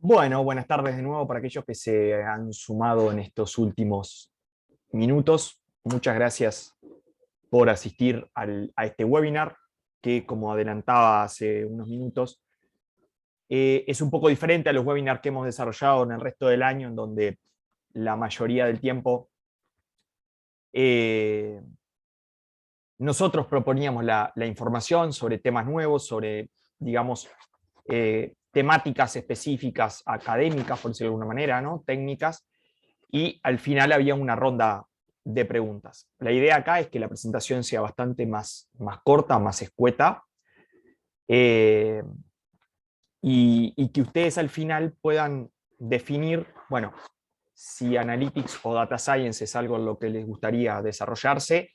Bueno, buenas tardes de nuevo para aquellos que se han sumado en estos últimos minutos. Muchas gracias por asistir a este webinar, que como adelantaba hace unos minutos, es un poco diferente a los webinars que hemos desarrollado en el resto del año, en donde la mayoría del tiempo nosotros proponíamos la información sobre temas nuevos, sobre, digamos, temáticas específicas académicas, por decirlo de alguna manera, ¿no? Técnicas, y al final había una ronda de preguntas. La idea acá es que la presentación sea bastante más corta, más escueta, eh, y que ustedes al final puedan definir, bueno, si Analytics o Data Science es algo en lo que les gustaría desarrollarse,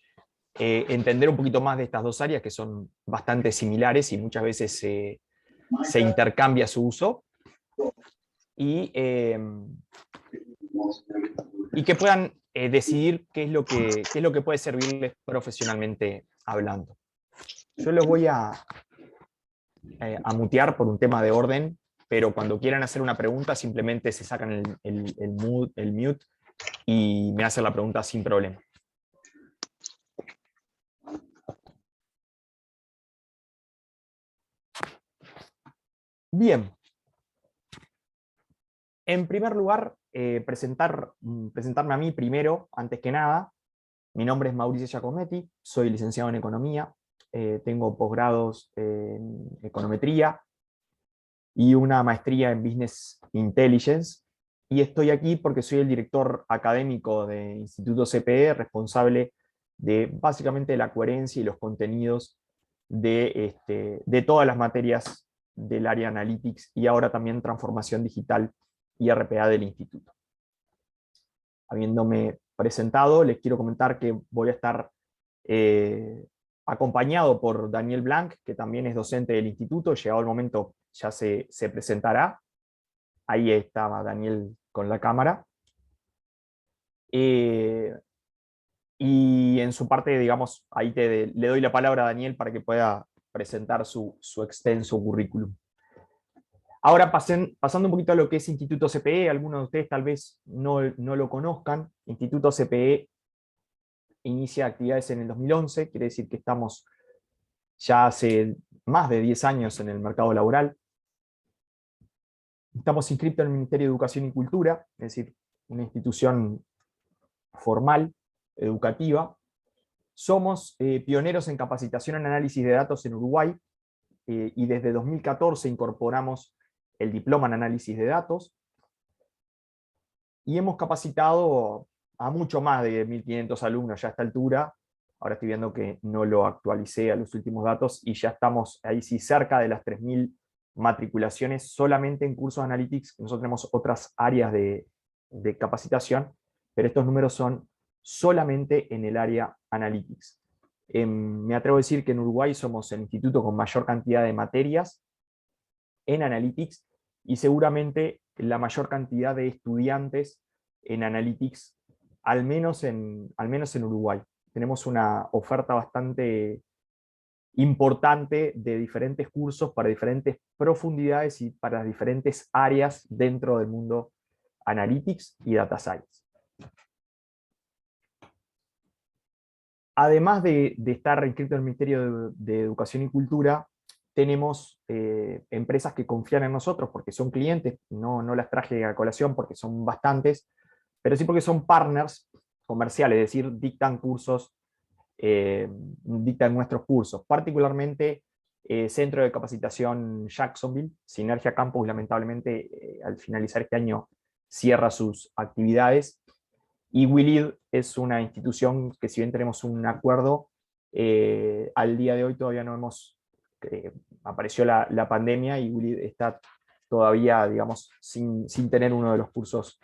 entender un poquito más de estas dos áreas que son bastante similares y muchas veces se intercambia su uso, y, y que puedan decidir qué es lo que puede servirles profesionalmente hablando. Yo los voy a mutear por un tema de orden, pero cuando quieran hacer una pregunta simplemente se sacan el mute y me hacen la pregunta sin problema. Bien. En primer lugar, presentarme a mí primero, antes que nada. Mi nombre es Mauricio Giacometti, soy licenciado en Economía, tengo posgrados en Econometría y una maestría en Business Intelligence, y estoy aquí porque soy el director académico de Instituto CPE, responsable de básicamente la coherencia y los contenidos de todas las materias del área Analytics y ahora también Transformación Digital y RPA del Instituto. Habiéndome presentado, les quiero comentar que voy a estar acompañado por Daniel Blanc, que también es docente del instituto. Llegado el momento ya se presentará. Ahí estaba Daniel con la cámara. Y en su parte, digamos, ahí le doy la palabra a Daniel para que pueda presentar su extenso currículum. Ahora pasando un poquito a lo que es Instituto CPE, algunos de ustedes tal vez no lo conozcan. Instituto CPE inicia actividades en el 2011, quiere decir que estamos ya hace más de 10 años en el mercado laboral. Estamos inscritos en el Ministerio de Educación y Cultura, es decir, una institución formal, educativa. Somos pioneros en capacitación en análisis de datos en Uruguay, y desde 2014 incorporamos el diploma en análisis de datos, y hemos capacitado a mucho más de 1.500 alumnos ya a esta altura. Ahora estoy viendo que no lo actualicé a los últimos datos, y ya estamos ahí sí cerca de las 3.000 matriculaciones solamente en cursos de Analytics. Nosotros tenemos otras áreas de capacitación, pero estos números son solamente en el área Analytics. Me atrevo a decir que en Uruguay somos el instituto con mayor cantidad de materias en Analytics, y seguramente la mayor cantidad de estudiantes en Analytics, al menos en Uruguay. Tenemos una oferta bastante importante de diferentes cursos para diferentes profundidades y para diferentes áreas dentro del mundo Analytics y Data Science. Además de estar inscrito en el Ministerio de Educación y Cultura, tenemos empresas que confían en nosotros porque son clientes. No las traje a colación porque son bastantes, pero sí porque son partners comerciales, es decir, dictan cursos, dictan nuestros cursos, particularmente Centro de Capacitación Jacksonville. Sinergia Campus lamentablemente al finalizar este año cierra sus actividades, y WILID es una institución que, si bien tenemos un acuerdo, al día de hoy todavía no hemos, apareció la pandemia y WILID está todavía, digamos, sin tener uno de los cursos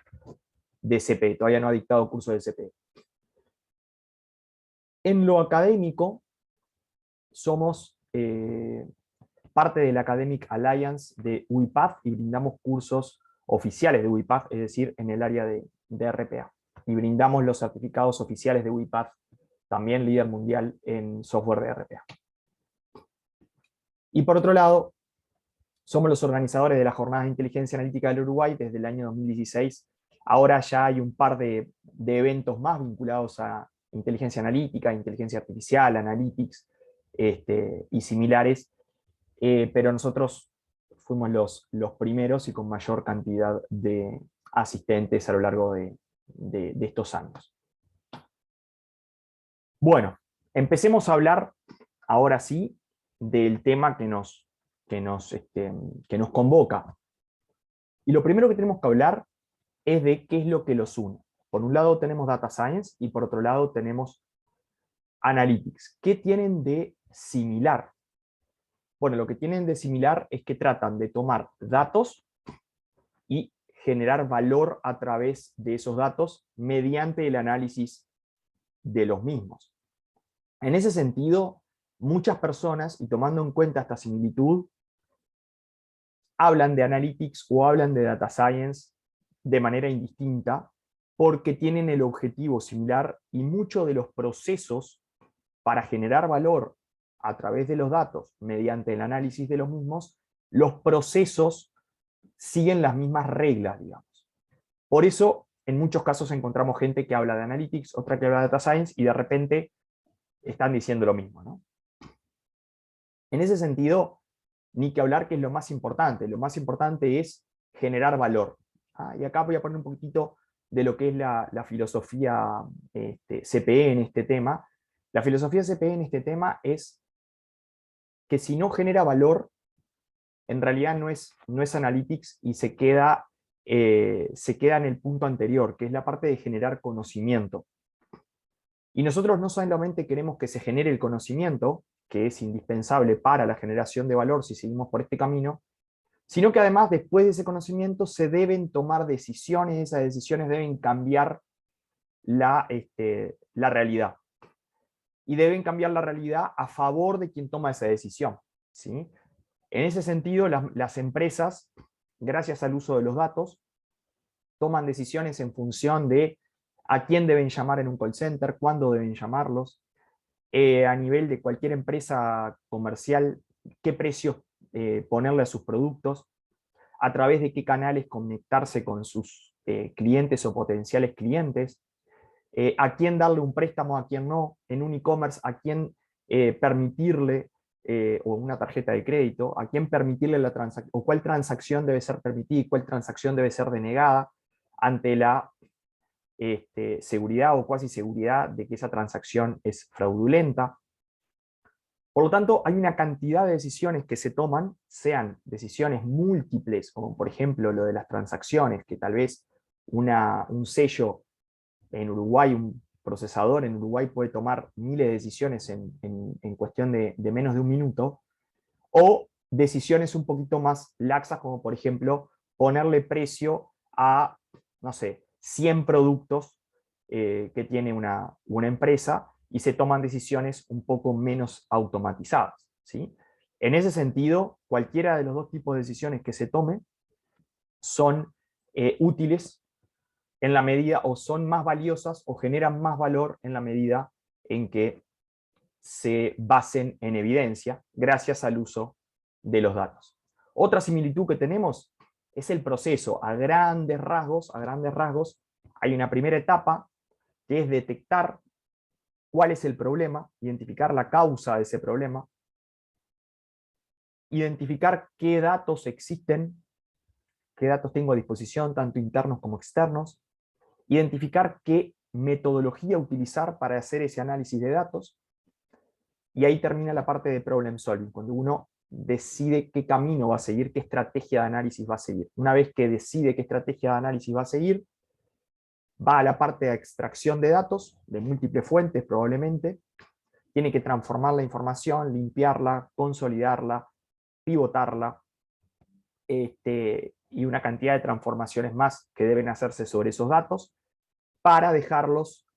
de CP, todavía no ha dictado cursos de CP. En lo académico, somos parte de la Academic Alliance de UiPath y brindamos cursos oficiales de UiPath, es decir, en el área de RPA. Y brindamos los certificados oficiales de UiPath, también líder mundial en software de RPA. Y por otro lado, Somos los organizadores de las jornadas de inteligencia analítica del Uruguay desde el año 2016. Ahora ya hay un par de eventos más vinculados a inteligencia analítica, inteligencia artificial, analytics y similares, pero nosotros fuimos los primeros y con mayor cantidad de asistentes a lo largo de estos años. Bueno, empecemos a hablar ahora sí del tema que nos convoca. Y lo primero que tenemos que hablar es de qué es lo que los une. Por un lado tenemos Data Science y por otro lado tenemos Analytics. ¿Qué tienen de similar? Bueno, lo que tienen de similar es que tratan de tomar datos y generar valor a través de esos datos mediante el análisis de los mismos. En ese sentido, muchas personas, y tomando en cuenta esta similitud, hablan de Analytics o hablan de Data Science de manera indistinta porque tienen el objetivo similar y muchos de los procesos para generar valor a través de los datos mediante el análisis de los mismos, los procesos siguen las mismas reglas, digamos. Por eso, en muchos casos encontramos gente que habla de Analytics, otra que habla de Data Science, y de repente están diciendo lo mismo, ¿no? En ese sentido, ni que hablar que es lo más importante. Lo más importante es generar valor. Y acá voy a poner un poquitito de lo que es la filosofía CPE en este tema. La filosofía CPE en este tema es que si no genera valor, en realidad no es Analytics y se queda en el punto anterior, que es la parte de generar conocimiento. Y nosotros no solamente queremos que se genere el conocimiento, que es indispensable para la generación de valor si seguimos por este camino, sino que además después de ese conocimiento se deben tomar decisiones, esas decisiones deben cambiar la realidad. Y deben cambiar la realidad a favor de quien toma esa decisión, ¿sí? En ese sentido, las empresas, gracias al uso de los datos, toman decisiones en función de a quién deben llamar en un call center, cuándo deben llamarlos, a nivel de cualquier empresa comercial, qué precios ponerle a sus productos, a través de qué canales conectarse con sus clientes o potenciales clientes, a quién darle un préstamo, a quién no, en un e-commerce, a quién permitirle, o una tarjeta de crédito, a quién permitirle la transacción, o cuál transacción debe ser permitida y cuál transacción debe ser denegada ante la seguridad o cuasi seguridad de que esa transacción es fraudulenta. Por lo tanto, hay una cantidad de decisiones que se toman, sean decisiones múltiples, como por ejemplo lo de las transacciones, que tal vez un sello en Uruguay, un procesador en Uruguay puede tomar miles de decisiones en cuestión de menos de un minuto, o decisiones un poquito más laxas, como por ejemplo ponerle precio a, no sé, 100 productos que tiene una empresa, y se toman decisiones un poco menos automatizadas, ¿sí? En ese sentido, cualquiera de los dos tipos de decisiones que se tomen son útiles en la medida, o son más valiosas, o generan más valor en la medida en que se basen en evidencia, gracias al uso de los datos. Otra similitud que tenemos es el proceso. A grandes rasgos, hay una primera etapa que es detectar cuál es el problema, identificar la causa de ese problema, identificar qué datos existen, qué datos tengo a disposición, tanto internos como externos, identificar qué metodología utilizar para hacer ese análisis de datos, y ahí termina la parte de problem solving, cuando uno decide qué camino va a seguir, qué estrategia de análisis va a seguir. Una vez que decide qué estrategia de análisis va a seguir, va a la parte de extracción de datos, de múltiples fuentes probablemente, tiene que transformar la información, limpiarla, consolidarla, pivotarla, y una cantidad de transformaciones más que deben hacerse sobre esos datos para dejarlos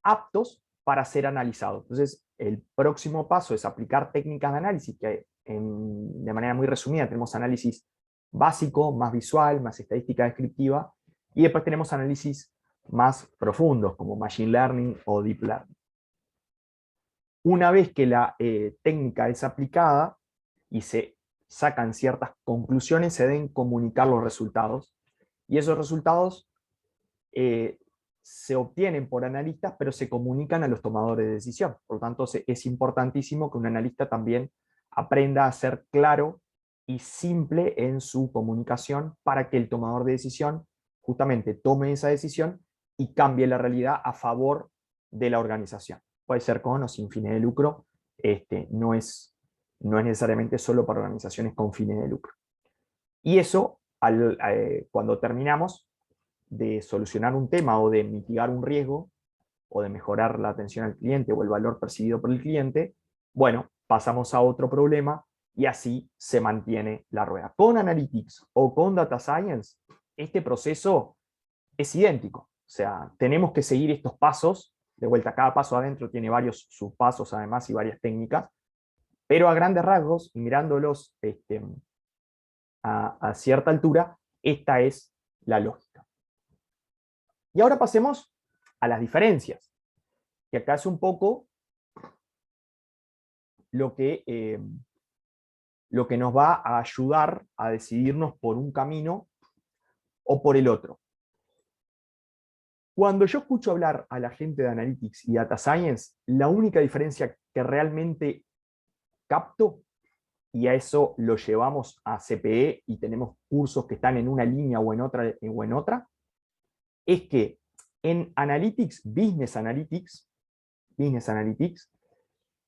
aptos para ser analizados. Entonces, el próximo paso es aplicar técnicas de análisis, que de manera muy resumida tenemos análisis básico, más visual, más estadística descriptiva, y después tenemos análisis más profundos, como Machine Learning o Deep Learning. Una vez que la técnica es aplicada y se sacan ciertas conclusiones, se deben comunicar los resultados. Y esos resultados se obtienen por analistas, pero se comunican a los tomadores de decisión. Por lo tanto, es importantísimo que un analista también aprenda a ser claro y simple en su comunicación para que el tomador de decisión justamente tome esa decisión y cambie la realidad a favor de la organización. Puede ser con o sin fines de lucro, no es necesariamente solo para organizaciones con fines de lucro. Y eso, cuando terminamos de solucionar un tema o de mitigar un riesgo, o de mejorar la atención al cliente o el valor percibido por el cliente, bueno, pasamos a otro problema y así se mantiene la rueda. Con Analytics o con Data Science, este proceso es idéntico. O sea, tenemos que seguir estos pasos. De vuelta, cada paso adentro tiene varios subpasos además y varias técnicas, pero a grandes rasgos, y mirándolos a cierta altura, esta es la lógica. Y ahora pasemos a las diferencias, que acá es un poco lo que nos va a ayudar a decidirnos por un camino o por el otro. Cuando yo escucho hablar a la gente de Analytics y Data Science, la única diferencia que realmente capto, y a eso lo llevamos a CPE y tenemos cursos que están en una línea o en otra, es que en Analytics, Business Analytics,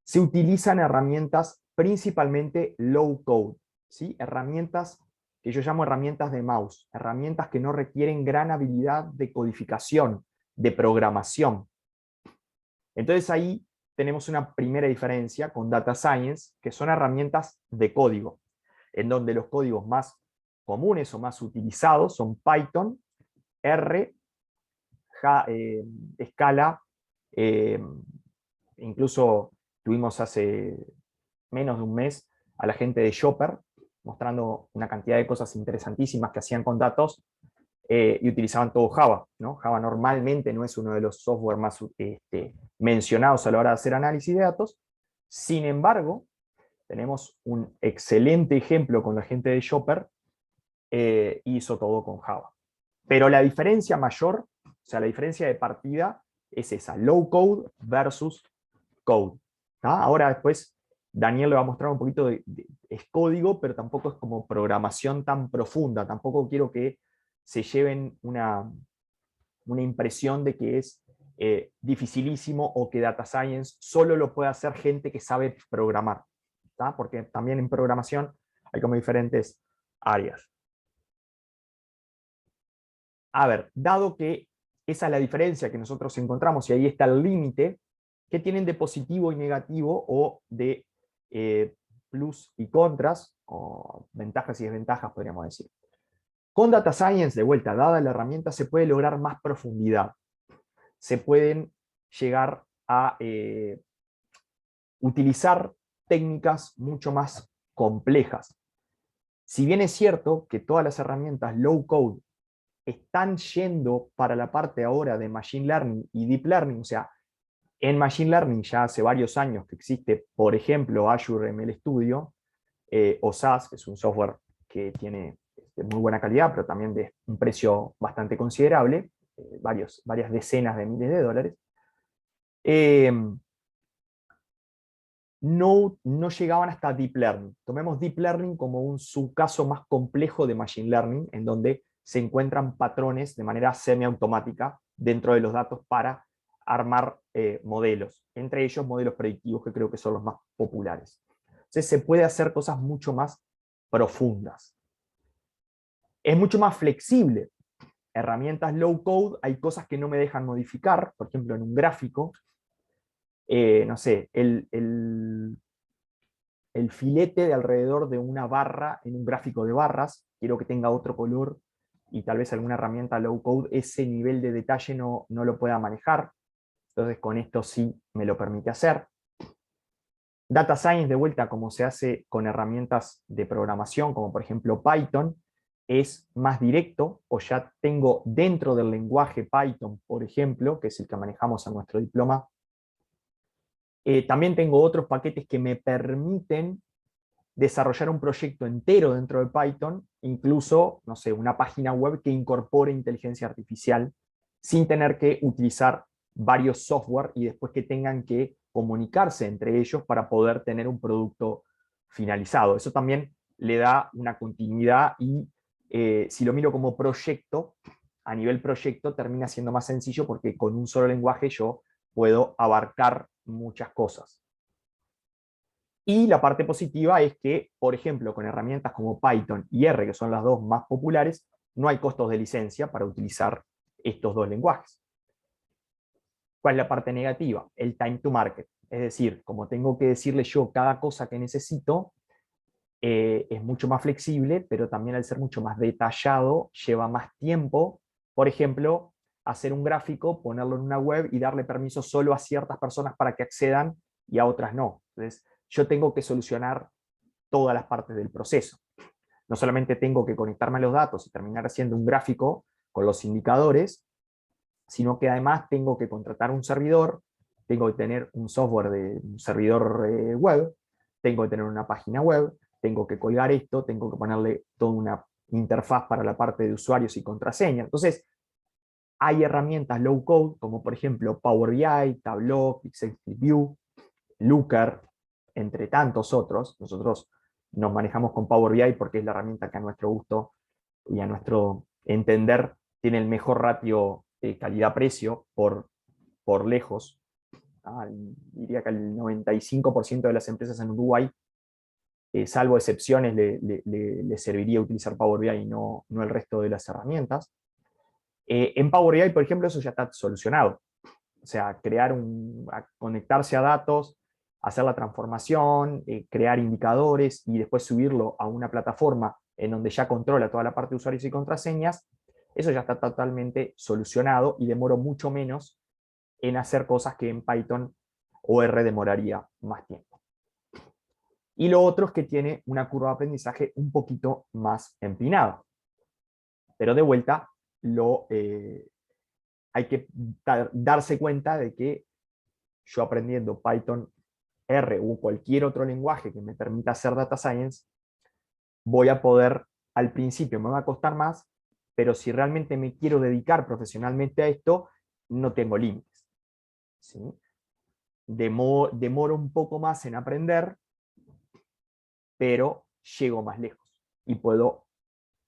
se utilizan herramientas principalmente low code, ¿sí? Herramientas que yo llamo herramientas de mouse, herramientas que no requieren gran habilidad de codificación, de programación. Entonces ahí tenemos una primera diferencia con Data Science, que son herramientas de código, en donde los códigos más comunes o más utilizados son Python, R, Scala, incluso tuvimos hace menos de un mes a la gente de Shopper, mostrando una cantidad de cosas interesantísimas que hacían con datos, y utilizaban todo Java, ¿no? Java normalmente no es uno de los software más mencionados a la hora de hacer análisis de datos. Sin embargo, tenemos un excelente ejemplo con la gente de Shopper, hizo todo con Java. Pero la diferencia mayor, o sea, la diferencia de partida es esa, low code versus code. Ahora después Daniel le va a mostrar un poquito es código, pero tampoco es como programación tan profunda. Tampoco quiero que se lleven una impresión de que es dificilísimo o que Data Science solo lo puede hacer gente que sabe programar. Porque también en programación hay como diferentes áreas. A ver, dado que esa es la diferencia que nosotros encontramos y ahí está el límite, ¿qué tienen de positivo y negativo o de plus y contras, o ventajas y desventajas podríamos decir? Con Data Science, de vuelta, dada la herramienta, se puede lograr más profundidad. Se pueden llegar a utilizar técnicas mucho más complejas. Si bien es cierto que todas las herramientas low code están yendo para la parte ahora de Machine Learning y Deep Learning, o sea, en Machine Learning ya hace varios años que existe, por ejemplo, Azure ML Studio, o SAS, que es un software que tiene muy buena calidad, pero también de un precio bastante considerable, varias decenas de miles de dólares. No llegaban hasta Deep Learning. Tomemos Deep Learning como un subcaso más complejo de Machine Learning, en donde se encuentran patrones de manera semiautomática dentro de los datos para armar modelos, entre ellos modelos predictivos, que creo que son los más populares. Entonces se puede hacer cosas mucho más profundas. Es mucho más flexible. Herramientas low code, hay cosas que no me dejan modificar, por ejemplo en un gráfico, no sé, el filete de alrededor de una barra en un gráfico de barras, quiero que tenga otro color, y tal vez alguna herramienta low code ese nivel de detalle no lo pueda manejar. Entonces con esto sí me lo permite hacer. Data Science, de vuelta, como se hace con herramientas de programación, como por ejemplo Python, es más directo, o ya tengo dentro del lenguaje Python, por ejemplo, que es el que manejamos en nuestro diploma, también tengo otros paquetes que me permiten desarrollar un proyecto entero dentro de Python, incluso, no sé, una página web que incorpore inteligencia artificial sin tener que utilizar varios software y después que tengan que comunicarse entre ellos para poder tener un producto finalizado. Eso también le da una continuidad y si lo miro como proyecto, a nivel proyecto termina siendo más sencillo porque con un solo lenguaje yo puedo abarcar muchas cosas. Y la parte positiva es que, por ejemplo, con herramientas como Python y R, que son las dos más populares, no hay costos de licencia para utilizar estos dos lenguajes. ¿Cuál es la parte negativa? El time to market. Es decir, como tengo que decirle yo cada cosa que necesito, es mucho más flexible, pero también al ser mucho más detallado, lleva más tiempo. Por ejemplo, hacer un gráfico, ponerlo en una web y darle permiso solo a ciertas personas para que accedan y a otras no. Entonces, yo tengo que solucionar todas las partes del proceso. No solamente tengo que conectarme a los datos y terminar haciendo un gráfico con los indicadores, sino que además tengo que contratar un servidor, tengo que tener un software de un servidor web, tengo que tener una página web, tengo que colgar esto, tengo que ponerle toda una interfaz para la parte de usuarios y contraseña. Entonces, hay herramientas low code, como por ejemplo Power BI, Tableau, Pixel View, Looker, entre tantos otros. Nosotros nos manejamos con Power BI porque es la herramienta que a nuestro gusto y a nuestro entender tiene el mejor ratio calidad-precio por lejos. Diría que el 95% de las empresas en Uruguay, salvo excepciones, le serviría utilizar Power BI y no el resto de las herramientas. En Power BI, por ejemplo, eso ya está solucionado. O sea, conectarse a datos, hacer la transformación, crear indicadores y después subirlo a una plataforma en donde ya controla toda la parte de usuarios y contraseñas, eso ya está totalmente solucionado y demoró mucho menos en hacer cosas que en Python o R demoraría más tiempo. Y lo otro es que tiene una curva de aprendizaje un poquito más empinada. Pero de vuelta, hay que darse cuenta de que yo aprendiendo Python, R o cualquier otro lenguaje que me permita hacer data science, voy a poder, al principio me va a costar más, pero si realmente me quiero dedicar profesionalmente a esto, no tengo límites. ¿Sí? Demoro un poco más en aprender, pero llego más lejos y puedo,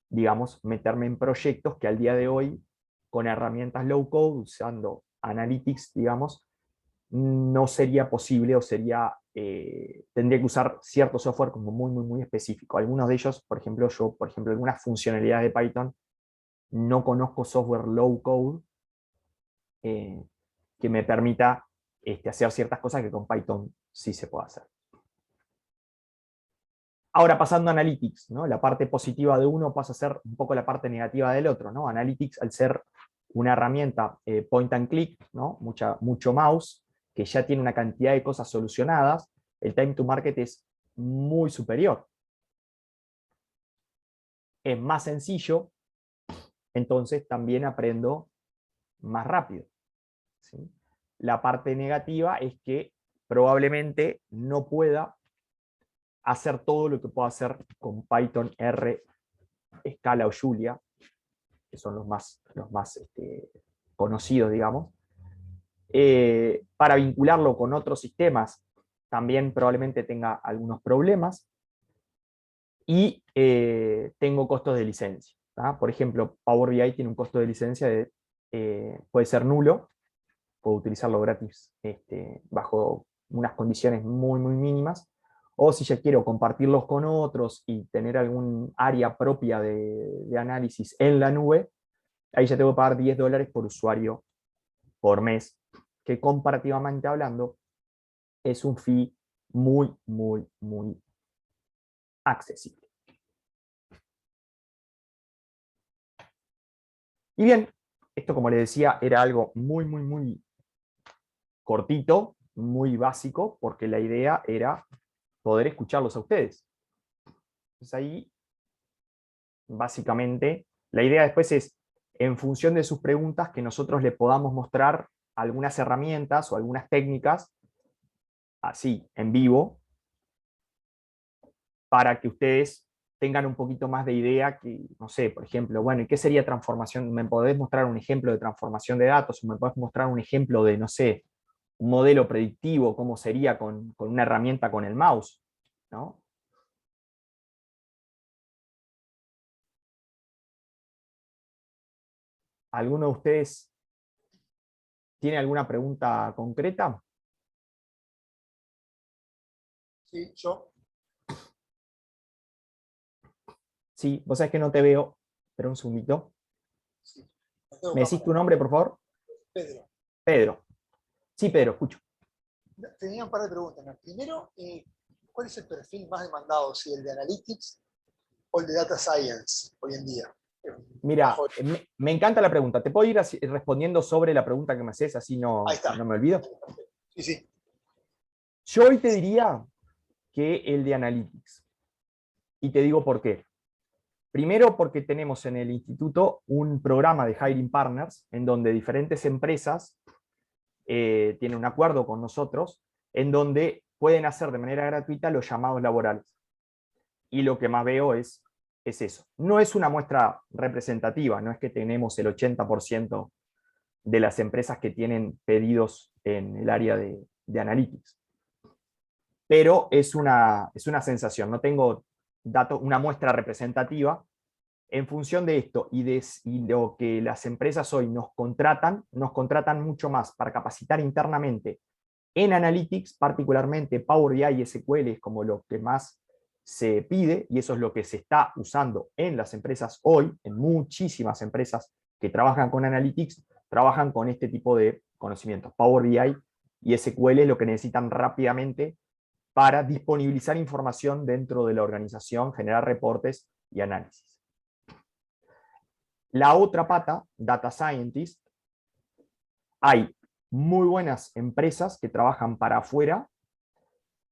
digamos, meterme en proyectos que al día de hoy, con herramientas low code, usando Analytics, digamos, no sería posible o tendría que usar cierto software como muy específico. Algunos de ellos, por ejemplo, algunas funcionalidades de Python, no conozco software low code eh, que me permita hacer ciertas cosas que con Python sí se puede hacer. Ahora pasando a Analytics, ¿no? La parte positiva de uno pasa a ser un poco la parte negativa del otro, ¿no? Analytics, al ser una herramienta point and click, ¿no? Mucho mouse, que ya tiene una cantidad de cosas solucionadas, el time to market es muy superior. Es más sencillo, entonces también aprendo más rápido. ¿Sí? La parte negativa es que probablemente no pueda hacer todo lo que puedo hacer con Python, R, Scala o Julia, que son los más conocidos, digamos. Para vincularlo con otros sistemas, también probablemente tenga algunos problemas. Y tengo costos de licencia. ¿tá? Por ejemplo, Power BI tiene un costo de licencia puede ser nulo, puedo utilizarlo gratis bajo unas condiciones muy mínimas, o si ya quiero compartirlos con otros y tener algún área propia de análisis en la nube, ahí ya tengo que pagar $10 por usuario por mes, que comparativamente hablando es un fee muy accesible. Y bien, esto como les decía era algo muy cortito, muy básico, porque la idea era poder escucharlos a ustedes. Entonces ahí, básicamente, la idea después es, en función de sus preguntas, que nosotros le podamos mostrar algunas herramientas o algunas técnicas, así, en vivo, para que ustedes tengan un poquito más de idea que, no sé, por ejemplo, bueno, ¿y qué sería transformación? ¿Me podés mostrar un ejemplo de transformación de datos? ¿O me podés mostrar un ejemplo de, no sé, un modelo predictivo, cómo sería con una herramienta con el mouse? ¿No? ¿Alguno de ustedes tiene alguna pregunta concreta? Sí, yo. Sí, vos sabés que no te veo, pero un segundito. Sí. No tengo ¿Me decís cámara. tu nombre, por favor? Pedro, Pedro. Sí, Pedro, escucho. tenía un par de preguntas. ¿No? Primero, ¿cuál es el perfil más demandado? ¿Si el de Analytics o el de Data Science hoy en día? Mira, Bajo... me encanta la pregunta. ¿Te puedo ir respondiendo sobre la pregunta que me haces, así Ahí no, está. no me olvido? Sí, sí. Yo hoy te diría que el de Analytics. Y te digo por qué. Primero, porque tenemos en el instituto un programa de Hiring Partners, en donde diferentes empresas tienen un acuerdo con nosotros, en donde pueden hacer de manera gratuita los llamados laborales. Y lo que más veo es eso. No es una muestra representativa, no es que tenemos el 80% de las empresas que tienen pedidos en el área de Analytics. Pero es una sensación, no tengo una muestra representativa. En función de esto y lo que las empresas hoy nos contratan mucho más para capacitar internamente en Analytics, particularmente Power BI y SQL es como lo que más se pide, y eso es lo que se está usando en las empresas hoy, en muchísimas empresas que trabajan con Analytics, trabajan con este tipo de conocimientos. Power BI y SQL es lo que necesitan rápidamente para disponibilizar información dentro de la organización, generar reportes y análisis. La otra pata, Data Scientist, hay muy buenas empresas que trabajan para afuera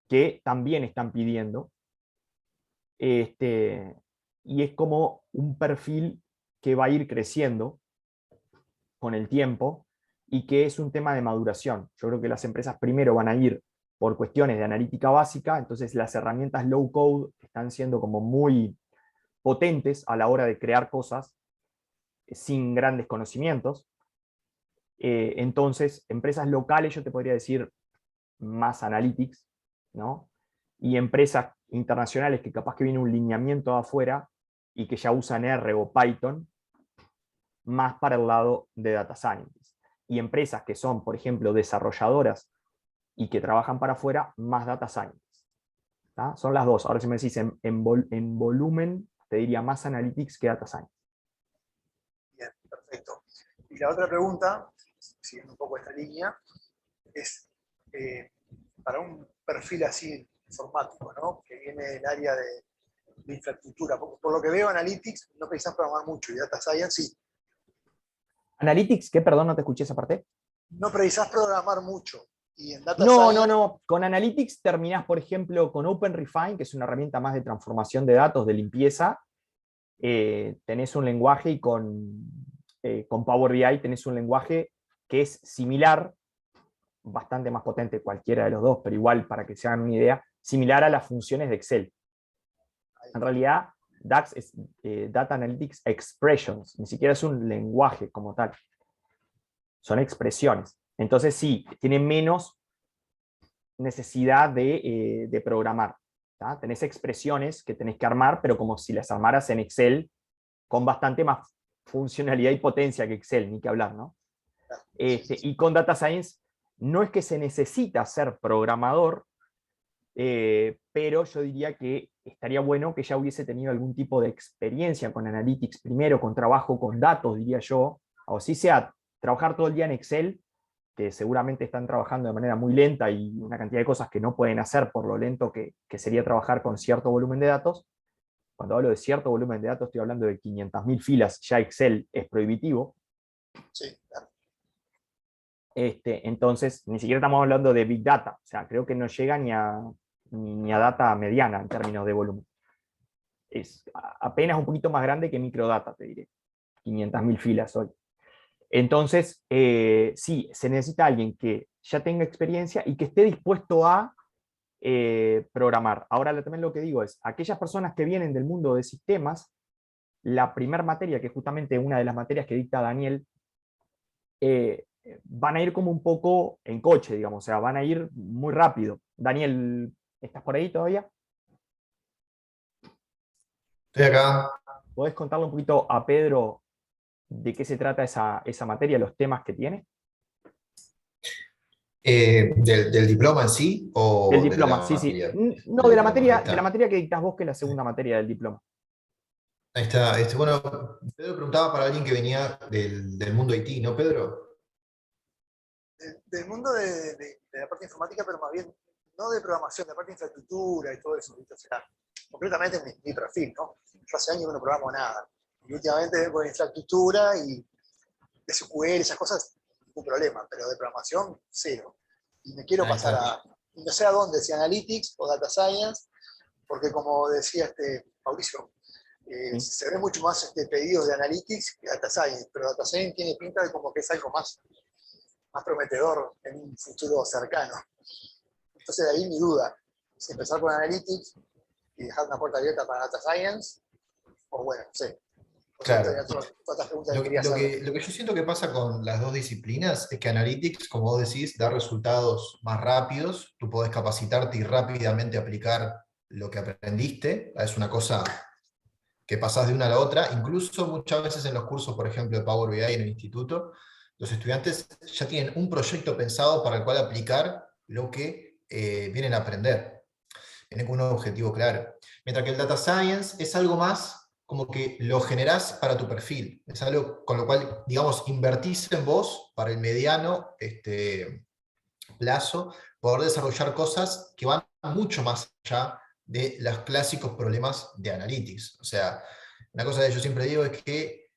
que también están pidiendo. Y es como un perfil que va a ir creciendo con el tiempo y que es un tema de maduración. Yo creo que las empresas primero van a ir por cuestiones de analítica básica, entonces las herramientas low code están siendo como muy potentes a la hora de crear cosas sin grandes conocimientos. Entonces, empresas locales, yo te podría decir más analytics, ¿no? Y empresas internacionales que capaz que viene un lineamiento de afuera y que ya usan R o Python, más para el lado de data scientist. Y empresas que son, por ejemplo, desarrolladoras y que trabajan para afuera, más data scientist. ¿Tá? Son las dos. Ahora si me decís en volumen, te diría más analytics que data science. Bien, perfecto. Y la otra pregunta, siguiendo un poco esta línea, es para un perfil así informático, ¿no? Que viene del área de infraestructura. Por lo que veo, Analytics no precisas programar mucho y Data Science sí. Analytics, ¿qué? Perdón, no te escuché esa parte. No precisas programar mucho. Y en Data No, no, Science, no. Con Analytics terminás, por ejemplo, con OpenRefine, que es una herramienta más de transformación de datos, de limpieza. Tenés un lenguaje y con Power BI tenés un lenguaje que es similar, bastante más potente cualquiera de los dos, pero igual, para que se hagan una idea, similar a las funciones de Excel. En realidad, DAX es Data Analytics Expressions, ni siquiera es un lenguaje como tal. Son expresiones. Entonces sí, tiene menos necesidad de programar. ¿tá? Tenés expresiones que tenés que armar, pero como si las armaras en Excel, con bastante más funcionalidad y potencia que Excel, ni que hablar, ¿no? Y con Data Science no es que se necesita ser programador, pero yo diría que estaría bueno que ya hubiese tenido algún tipo de experiencia con Analytics primero, con trabajo con datos, diría yo, o si sea, trabajar todo el día en Excel, que seguramente están trabajando de manera muy lenta y una cantidad de cosas que no pueden hacer por lo lento que sería trabajar con cierto volumen de datos. Cuando hablo de cierto volumen de datos estoy hablando de 500.000 filas, ya Excel es prohibitivo. sí, claro. Entonces, ni siquiera estamos hablando de Big Data, o sea, creo que no llega ni a data mediana en términos de volumen. Es apenas un poquito más grande que microdata, te diré. 500.000 filas hoy. Entonces, sí, se necesita alguien que ya tenga experiencia y que esté dispuesto a programar. Ahora también lo que digo es, aquellas personas que vienen del mundo de sistemas, la primera materia, que es justamente una de las materias que dicta Daniel, van a ir como un poco en coche, digamos, o sea, van a ir muy rápido. Daniel, ¿estás por ahí todavía? Estoy acá. ¿Podés contarle un poquito a Pedro de qué se trata esa materia, los temas que tiene? ¿Del diploma en sí Del o de diploma, la sí, sí. materia? No, Del de la diploma, ahí materia, de la está. materia que dictas vos, que es la segunda materia del diploma. Ahí está. Bueno, Pedro preguntaba para alguien que venía del mundo IT, ¿no, Pedro? Del mundo de la parte informática, pero más bien no de programación, de la parte de infraestructura y todo eso, ¿viste? O sea, completamente mi perfil, ¿no? Yo hace años que no programo nada. Y últimamente vengo de infraestructura y de SQL, esas cosas, ningún problema, pero de programación, cero. Y me quiero Ahí pasar está. y no sé a dónde, si Analytics o Data Science, porque como decía Mauricio, ¿Sí? se ven mucho más pedidos de Analytics que Data Science, pero Data Science tiene pinta de como que es algo más prometedor en un futuro cercano. Entonces de ahí mi duda, si empezar con Analytics y dejar una puerta abierta para Data Science, o bueno, no sé. O sea, Claro. todas las preguntas que Lo, quería lo hacerle. que, lo que yo siento que pasa con las dos disciplinas es que Analytics, como vos decís, da resultados más rápidos. Tú podés capacitarte y rápidamente aplicar lo que aprendiste. Es una cosa que pasás de una a la otra. Incluso muchas veces en los cursos, por ejemplo, de Power BI en el instituto, los estudiantes ya tienen un proyecto pensado para el cual aplicar lo que vienen a aprender. Tienen un objetivo claro. Mientras que el Data Science es algo más como que lo generás para tu perfil. Es algo con lo cual, digamos, invertís en vos para el mediano plazo, poder desarrollar cosas que van mucho más allá de los clásicos problemas de Analytics. O sea, una cosa que yo siempre digo es que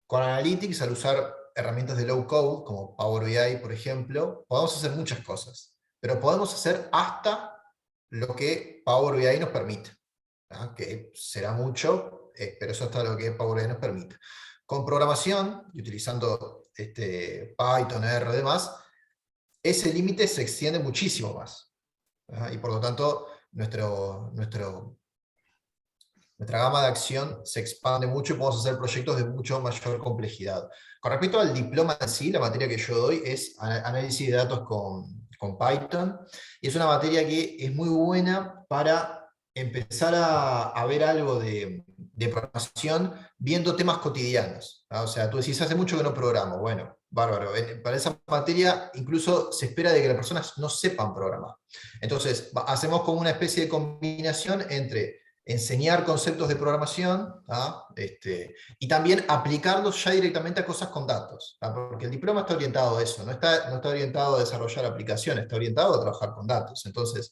con Analytics, al usar herramientas de low code, como Power BI, por ejemplo, podemos hacer muchas cosas, pero podemos hacer hasta lo que Power BI nos permite, ¿ah? Que será mucho, pero eso hasta lo que Power BI nos permite. Con programación, y utilizando Python, R y demás, ese límite se extiende muchísimo más. ¿Ah? Y por lo tanto, nuestra gama de acción se expande mucho y podemos hacer proyectos de mucho mayor complejidad. Con respecto al diploma en sí, la materia que yo doy es análisis de datos con Python, y es una materia que es muy buena para empezar a ver algo de programación viendo temas cotidianos. ¿Ah? O sea, tú decís, hace mucho que no programo. Bueno, bárbaro. Para esa materia incluso se espera de que las personas no sepan programar. Entonces, hacemos como una especie de combinación entre enseñar conceptos de programación, ¿ah? Y también aplicarlos ya directamente a cosas con datos, ¿ah? Porque el diploma está orientado a eso, no está orientado a desarrollar aplicaciones, está orientado a trabajar con datos. Entonces,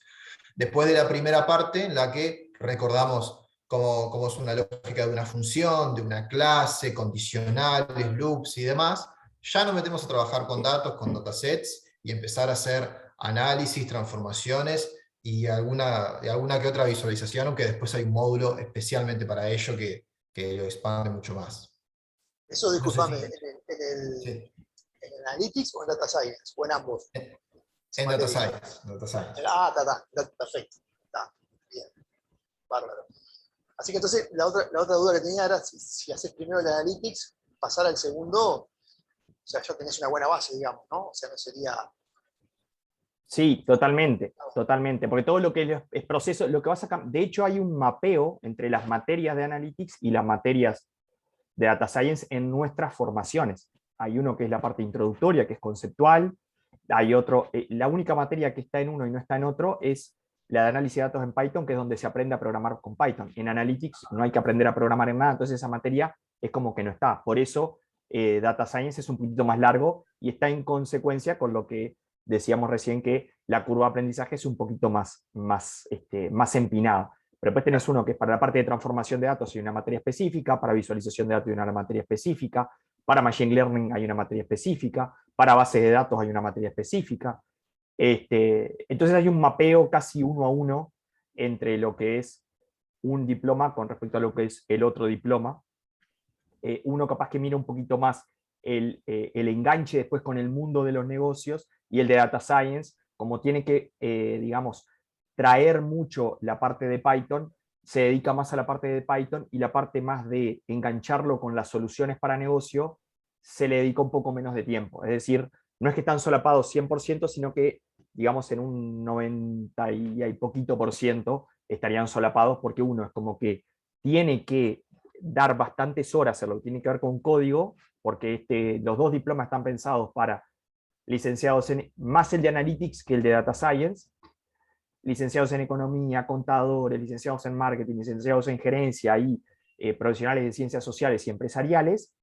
después de la primera parte en la que recordamos cómo es una lógica de una función, de una clase, condicionales, loops y demás, ya nos metemos a trabajar con datos, con datasets, y empezar a hacer análisis, transformaciones y alguna que otra visualización, aunque después hay un módulo especialmente para ello que lo expande mucho más. Eso, No sé discúlpame, si... Sí. en Analytics o en Data Science, o en ambos, esa En Data materia. Science. Data Science. Perfecto. Está, bien, bárbaro. Así que entonces la otra duda que tenía era si haces primero el Analytics, pasar al segundo, o sea, ya tenés una buena base, digamos, ¿no? O sea, no sería... Sí, totalmente, totalmente, porque todo lo que es proceso, lo que vas a de hecho hay un mapeo entre las materias de Analytics y las materias de Data Science en nuestras formaciones. Hay uno que es la parte introductoria, que es conceptual, hay otro, la única materia que está en uno y no está en otro es la de análisis de datos en Python, que es donde se aprende a programar con Python. En Analytics no hay que aprender a programar en nada, entonces esa materia es como que no está. Por eso Data Science es un poquito más largo y está en consecuencia con lo que decíamos recién, que la curva de aprendizaje es un poquito más empinada. Pero después tenés uno que es para la parte de transformación de datos, hay una materia específica, para visualización de datos hay una materia específica, para Machine Learning hay una materia específica, para bases de datos hay una materia específica. Entonces hay un mapeo casi uno a uno entre lo que es un diploma con respecto a lo que es el otro diploma. Uno capaz que mira un poquito más el enganche después con el mundo de los negocios, y el de Data Science como tiene que, digamos, traer mucho la parte de Python, se dedica más a la parte de Python, y la parte más de engancharlo con las soluciones para negocio se le dedica un poco menos de tiempo. Es decir, no es que están solapados 100%, sino que, digamos, en un 90 y poquito por ciento estarían solapados, porque uno es como que tiene que dar bastantes horas a lo que tiene que ver con código, porque los dos diplomas están pensados para licenciados más el de Analytics que el de Data Science, licenciados en Economía, contadores, licenciados en Marketing, licenciados en Gerencia y profesionales de Ciencias Sociales y Empresariales.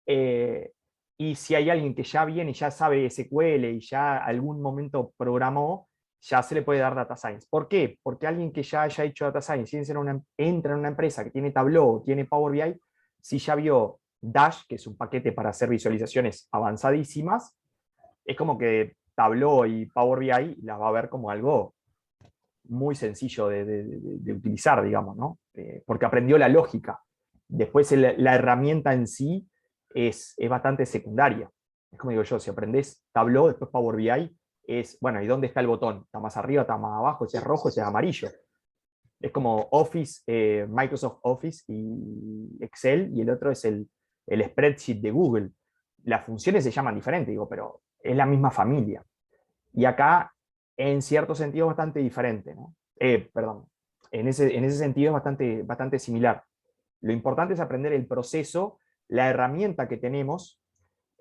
Y si hay alguien que ya viene y ya sabe SQL y ya algún momento programó, ya se le puede dar Data Science. ¿Por qué? Porque alguien que ya haya hecho Data Science y entra en una empresa que tiene Tableau, tiene Power BI, si ya vio Dash, que es un paquete para hacer visualizaciones avanzadísimas, es como que Tableau y Power BI las va a ver como algo muy sencillo de utilizar, digamos, ¿no? Porque aprendió la lógica. Después la herramienta en sí es bastante secundaria. Es como digo yo, si aprendés Tableau, después Power BI, es, bueno, ¿y dónde está el botón? ¿Está más arriba, está más abajo? ¿Ese es rojo, ese es amarillo? Es como Office, Microsoft Office y Excel, y el otro es el spreadsheet de Google. Las funciones se llaman diferente, digo, pero es la misma familia. Y acá, en cierto sentido, es bastante diferente, ¿no? Perdón, en ese sentido es bastante similar. Lo importante es aprender el proceso, la herramienta que tenemos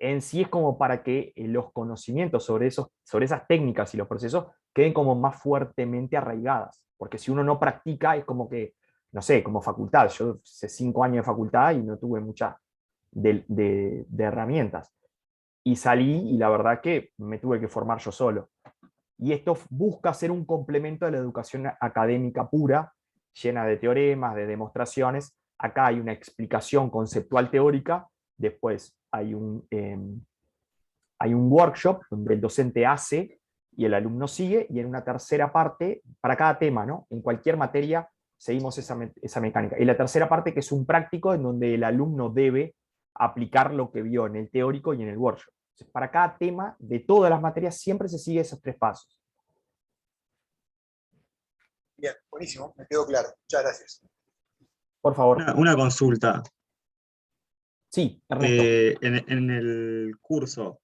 en sí es como para que los conocimientos sobre esas técnicas y los procesos queden como más fuertemente arraigadas. Porque si uno no practica, es como que, no sé, como facultad. Yo hice 5 años de facultad y no tuve muchas de herramientas. Y salí y la verdad que me tuve que formar yo solo. Y esto busca ser un complemento de la educación académica pura, llena de teoremas, de demostraciones. Acá hay una explicación conceptual teórica, después hay un workshop donde el docente hace y el alumno sigue, y en una tercera parte, para cada tema, ¿no? En cualquier materia seguimos esa mecánica. Y la tercera parte, que es un práctico, en donde el alumno debe aplicar lo que vio en el teórico y en el workshop. Entonces, para cada tema de todas las materias siempre se sigue esos 3 pasos. Bien, buenísimo, me quedó claro. Muchas gracias. Por favor. Una consulta. Sí, Ernesto. En el curso,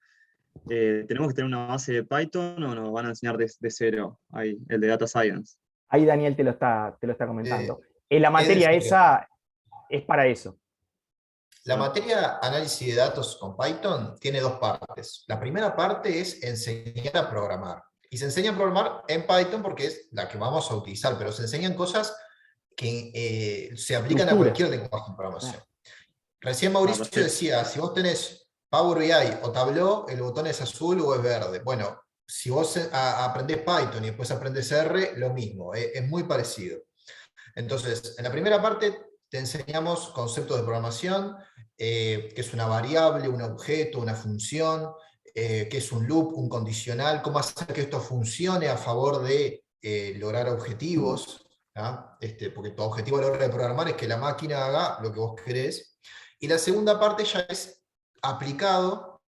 ¿tenemos que tener una base de Python o nos van a enseñar de cero ahí, el de Data Science? Ahí Daniel te lo está comentando. La es materia de cero. esa es para eso. La materia análisis de datos con Python tiene 2 partes. La primera parte es enseñar a programar. Y se enseña a programar en Python porque es la que vamos a utilizar, pero se enseñan cosas que se aplican a Estructuras. cualquier lenguaje de programación. Recién Mauricio perfecto. decía, si vos tenés Power BI o Tableau, el botón es azul o es verde. Bueno, si vos aprendés Python y después aprendés R, lo mismo, es muy parecido. Entonces, en la primera parte te enseñamos conceptos de programación, qué es una variable, un objeto, una función, qué es un loop, un condicional, cómo hacer que esto funcione a favor de lograr objetivos, ¿ah? Porque tu objetivo a la hora de programar es que la máquina haga lo que vos querés. Y la segunda parte ya es aplicado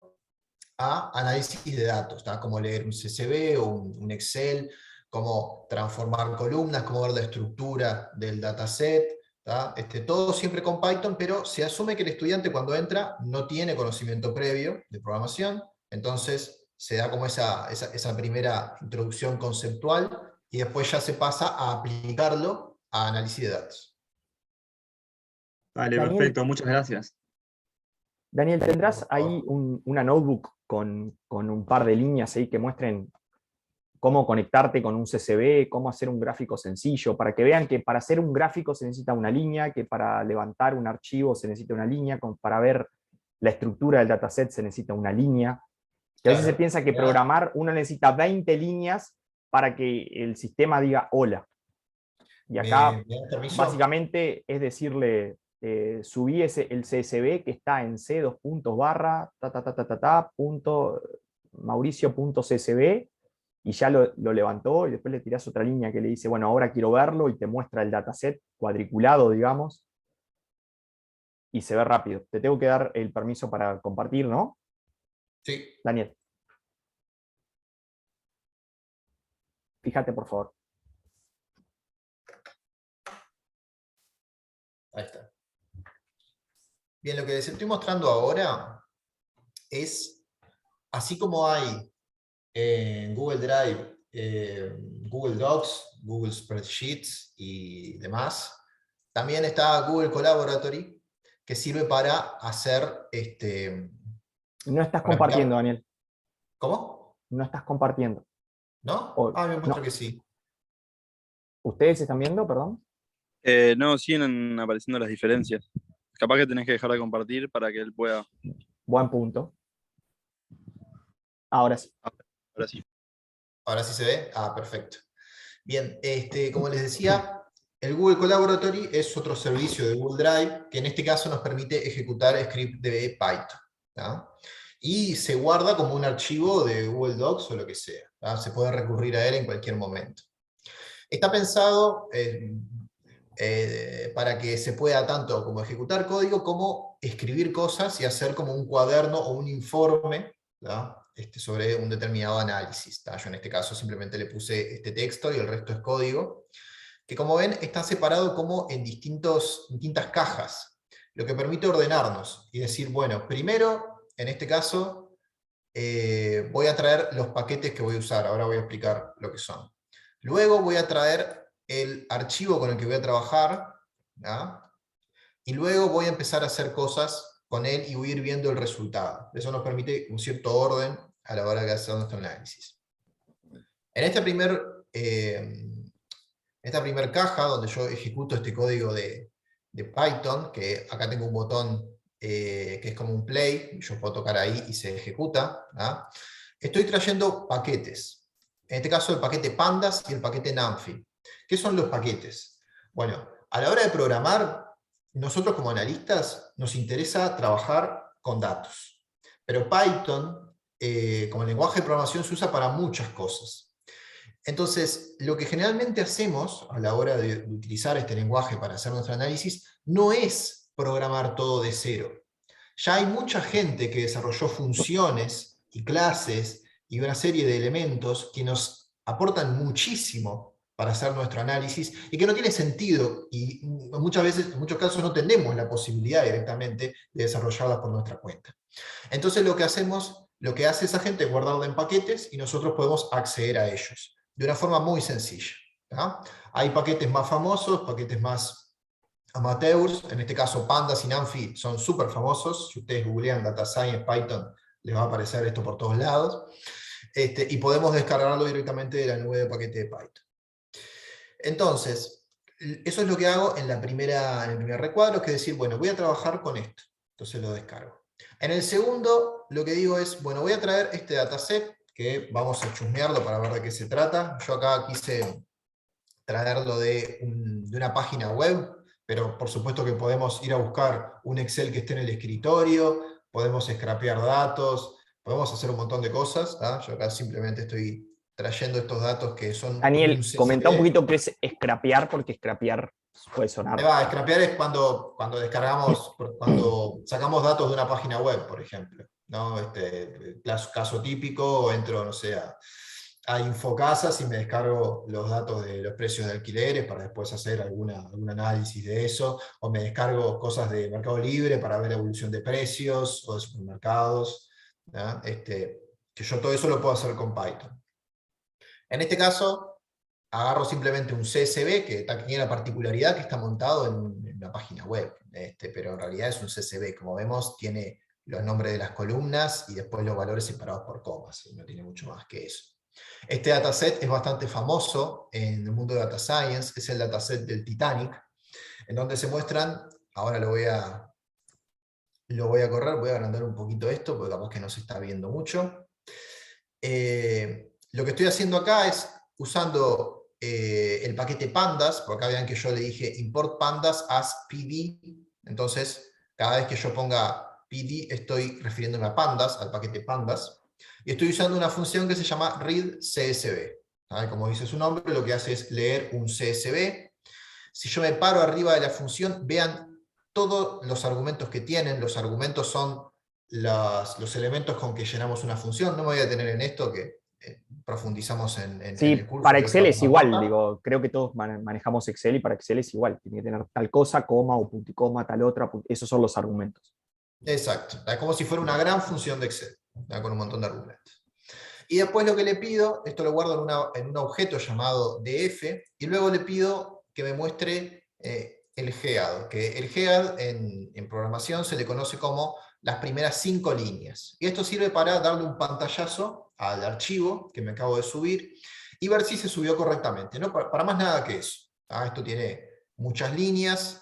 a análisis de datos, ¿tá? Como leer un CSV o un Excel, cómo transformar columnas, cómo ver la estructura del dataset, ¿tá? Todo siempre con Python, pero se asume que el estudiante cuando entra no tiene conocimiento previo de programación, entonces se da como esa primera introducción conceptual y después ya se pasa a aplicarlo a análisis de datos. Vale, Daniel, perfecto, muchas gracias. Daniel, Por ¿tendrás ahí favor. una notebook con un par de líneas ahí que muestren cómo conectarte con un CSV, cómo hacer un gráfico sencillo, para que vean que para hacer un gráfico se necesita una línea, que para levantar un archivo se necesita una línea, para ver la estructura del dataset se necesita una línea? Que a veces se Claro. piensa que programar uno necesita 20 líneas para que el sistema diga hola. Y acá ¿Me das permiso? básicamente es decirle, subí el CSV que está en C, dos puntos, barra, punto, Mauricio.csv, y ya lo levantó, y después le tirás otra línea que le dice, bueno, ahora quiero verlo, y te muestra el dataset cuadriculado, digamos, y se ve rápido. Te tengo que dar el permiso para compartir, ¿no, Sí. Daniel? Fíjate, por favor. Ahí está. Bien, lo que les estoy mostrando ahora es, así como hay en Google Drive, Google Docs, Google Spreadsheets y demás, también está Google Collaboratory, que sirve para hacer No estás para compartiendo, crear- Daniel. ¿Cómo? No estás compartiendo. ¿No? Ah, me muestra No. que sí. ¿Ustedes están viendo, perdón? No, siguen apareciendo las diferencias. Capaz que tenés que dejar de compartir para que él pueda. Buen punto. Ahora sí. Ahora sí. ¿Ahora sí se ve? Ah, perfecto. Bien, como les decía, el Google Collaboratory es otro servicio de Google Drive que en este caso nos permite ejecutar script de Python, ¿tá? Y se guarda como un archivo de Google Docs o lo que sea, ¿tá? Se puede recurrir a él en cualquier momento. Está pensado para que se pueda tanto como ejecutar código como escribir cosas y hacer como un cuaderno o un informe, ¿tá? Sobre un determinado análisis, ¿tá? Yo en este caso simplemente le puse este texto y el resto es código, que como ven está separado como en distintas cajas, lo que permite ordenarnos y decir, bueno, primero, en este caso, voy a traer los paquetes que voy a usar, ahora voy a explicar lo que son. Luego voy a traer el archivo con el que voy a trabajar, ¿tá? Y luego voy a empezar a hacer cosas con él y voy a ir viendo el resultado. Eso nos permite un cierto orden a la hora de hacer nuestro análisis. En esta primer caja, donde yo ejecuto este código de Python, que acá tengo un botón que es como un play, yo puedo tocar ahí y se ejecuta, ¿tá? Estoy trayendo paquetes. En este caso el paquete pandas y el paquete numpy. ¿Qué son los paquetes? Bueno, a la hora de programar, nosotros como analistas nos interesa trabajar con datos. Pero Python, como lenguaje de programación, se usa para muchas cosas. Entonces, lo que generalmente hacemos a la hora de utilizar este lenguaje para hacer nuestro análisis, no es programar todo de cero. Ya hay mucha gente que desarrolló funciones y clases y una serie de elementos que nos aportan muchísimo para hacer nuestro análisis y que no tiene sentido y muchas veces, en muchos casos no tenemos la posibilidad directamente de desarrollarlas por nuestra cuenta. Entonces lo que hace esa gente es guardarla en paquetes y nosotros podemos acceder a ellos de una forma muy sencilla, ¿tá? Hay paquetes más famosos, paquetes más amateurs, en este caso Pandas y Numpy son súper famosos. Si ustedes googlean Data Science Python, les va a aparecer esto por todos lados. Y podemos descargarlo directamente de la nube de paquete de Python. Entonces, eso es lo que hago en el primer recuadro, que es decir, bueno, voy a trabajar con esto. Entonces lo descargo. En el segundo, lo que digo es, bueno, voy a traer este dataset, que vamos a chusmearlo para ver de qué se trata. Yo acá quise traerlo de una página web, pero por supuesto que podemos ir a buscar un Excel que esté en el escritorio, podemos scrapear datos, podemos hacer un montón de cosas. ¿Ah? Yo acá simplemente estoy trayendo estos datos que son Daniel, un CSV. comenta un poquito qué es scrapear, porque scrapear puede sonar. Scrapear es cuando descargamos, cuando sacamos datos de una página web, por ejemplo, ¿no? Caso típico, entro, no sé, a Infocasas y me descargo los datos de los precios de alquileres para después hacer algún análisis de eso, o me descargo cosas de Mercado Libre para ver la evolución de precios, o de supermercados, ¿no? Que yo todo eso lo puedo hacer con Python. En este caso, agarro simplemente un CSV que tiene la particularidad que está montado en una página web, pero en realidad es un CSV. Como vemos, tiene los nombres de las columnas y después los valores separados por comas, no tiene mucho más que eso. Este dataset es bastante famoso en el mundo de Data Science, es el dataset del Titanic, en donde se muestran, ahora lo voy a correr, voy a agrandar un poquito esto, porque capaz que no se está viendo mucho. Lo que estoy haciendo acá es usando el paquete pandas, porque acá vean que yo le dije import pandas as pd, entonces cada vez que yo ponga pd estoy refiriéndome a pandas, al paquete pandas, y estoy usando una función que se llama read CSV. Como dice su nombre, lo que hace es leer un CSV. Si yo me paro arriba de la función, vean todos los argumentos que tienen. Los argumentos son los elementos con que llenamos una función. No me voy a detener en esto, que profundizamos en Sí, el curso. para de Excel es igual, nota. digo, creo que todos manejamos Excel y para Excel es igual, tiene que tener tal cosa, coma o punticoma, tal otra, esos son los argumentos. Exacto, es como si fuera una gran función de Excel, con un montón de argumentos. Y después lo que le pido, esto lo guardo en un objeto llamado df, y luego le pido que me muestre el head, que el head en programación se le conoce como las primeras 5 líneas. Y esto sirve para darle un pantallazo al archivo que me acabo de subir, y ver si se subió correctamente. No para más nada que eso. Esto tiene muchas líneas,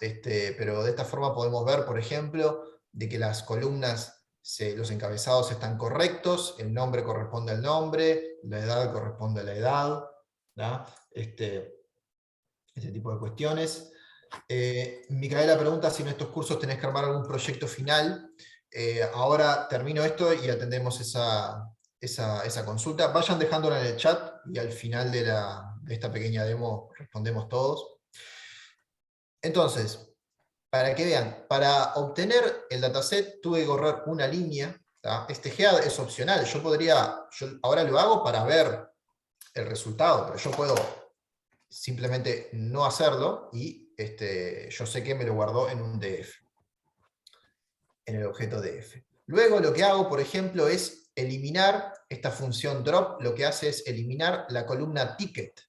pero de esta forma podemos ver, por ejemplo, de que las columnas, los encabezados están correctos, el nombre corresponde al nombre, la edad corresponde a la edad, ¿no? Ese tipo de cuestiones. Micaela pregunta si en estos cursos tenés que armar algún proyecto final. Ahora termino esto y atendemos esa consulta. Vayan dejándola en el chat y al final de esta pequeña demo respondemos todos. Entonces, para que vean, para obtener el dataset tuve que correr una línea. Este head es opcional, yo ahora lo hago para ver el resultado, pero yo puedo simplemente no hacerlo y yo sé que me lo guardó en un df, en el objeto df. Luego lo que hago, por ejemplo, es eliminar esta función drop, lo que hace es eliminar la columna ticket.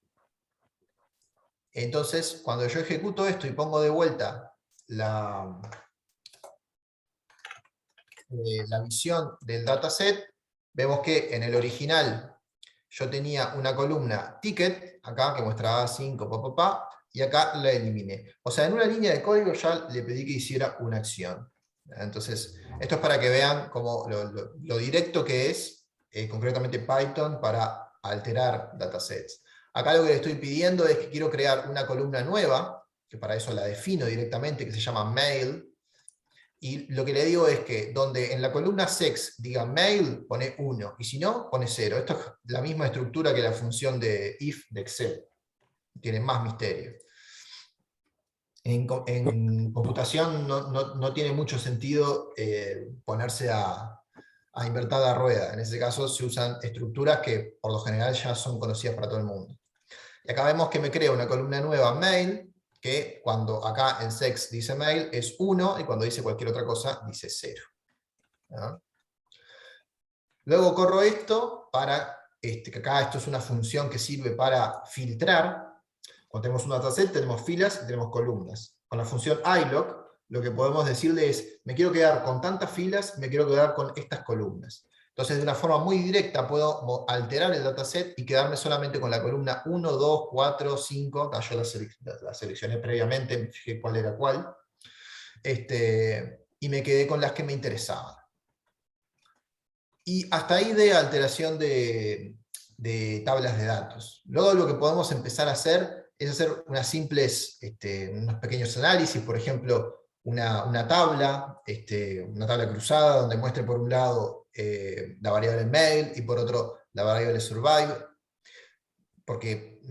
Entonces, cuando yo ejecuto esto y pongo de vuelta la visión del dataset, vemos que en el original yo tenía una columna ticket, acá que mostraba 5, y acá la eliminé. O sea, en una línea de código ya le pedí que hiciera una acción. Entonces, esto es para que vean como lo directo que es, concretamente Python, para alterar datasets. Acá lo que le estoy pidiendo es que quiero crear una columna nueva, que para eso la defino directamente, que se llama mail, y lo que le digo es que donde en la columna sex diga mail, pone 1, y si no, pone 0. Esto es la misma estructura que la función de if de Excel. Tiene más misterio. En computación no tiene mucho sentido ponerse a invertir la rueda. En ese caso se usan estructuras que por lo general ya son conocidas para todo el mundo. Y acá vemos que me crea una columna nueva mail, que cuando acá en sex dice mail es 1, y cuando dice cualquier otra cosa dice 0. ¿No? Luego corro esto para, que acá esto es una función que sirve para filtrar. Cuando tenemos un dataset tenemos filas y tenemos columnas. Con la función iloc lo que podemos decirle es, me quiero quedar con tantas filas, me quiero quedar con estas columnas. Entonces de una forma muy directa puedo alterar el dataset y quedarme solamente con la columna 1, 2, 4, 5, acá yo la seleccioné previamente, me fijé cuál era cuál, y me quedé con las que me interesaban. Y hasta ahí de alteración de tablas de datos. Luego lo que podemos empezar a hacer es hacer unos pequeños análisis, por ejemplo, una tabla cruzada, donde muestre por un lado la variable mail y por otro la variable survive, porque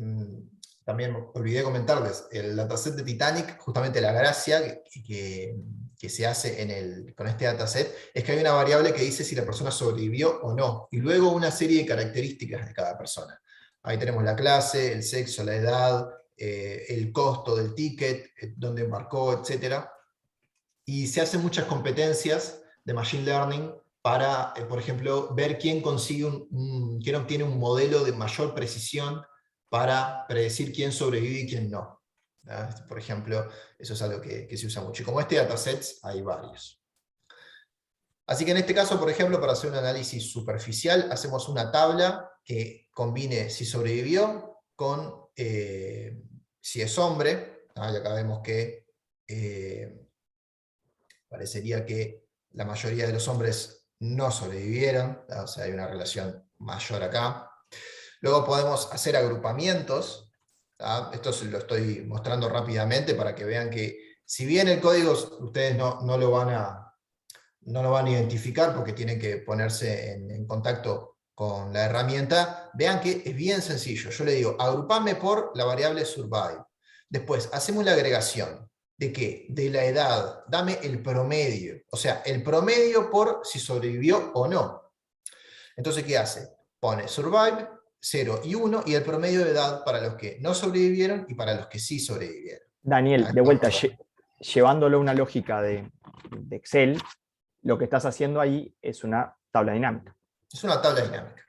también olvidé comentarles, el dataset de Titanic, justamente la gracia que se hace con este dataset, es que hay una variable que dice si la persona sobrevivió o no, y luego una serie de características de cada persona. Ahí tenemos la clase, el sexo, la edad, el costo del ticket, dónde embarcó, etc. Y se hacen muchas competencias de Machine Learning para, por ejemplo, ver quién quién obtiene un modelo de mayor precisión para predecir quién sobrevive y quién no. Por ejemplo, eso es algo que se usa mucho. Y como datasets hay varios. Así que en este caso, por ejemplo, para hacer un análisis superficial, hacemos una tabla que combine si sobrevivió con si es hombre. Y acá vemos que parecería que la mayoría de los hombres no sobrevivieron, o sea, hay una relación mayor acá. Luego podemos hacer agrupamientos. Esto se lo estoy mostrando rápidamente para que vean que, si bien el código ustedes no lo van a identificar porque tienen que ponerse en contacto con la herramienta, vean que es bien sencillo. Yo le digo, agrupame por la variable survive. Después, hacemos la agregación. ¿De qué? De la edad. Dame el promedio. O sea, el promedio por si sobrevivió o no. Entonces, ¿qué hace? Pone survive 0 y 1, y el promedio de edad para los que no sobrevivieron y para los que sí sobrevivieron. Daniel, Ah, de vuelta, bueno. llevándolo a una lógica de Excel, lo que estás haciendo ahí es una tabla dinámica. Es una tabla dinámica.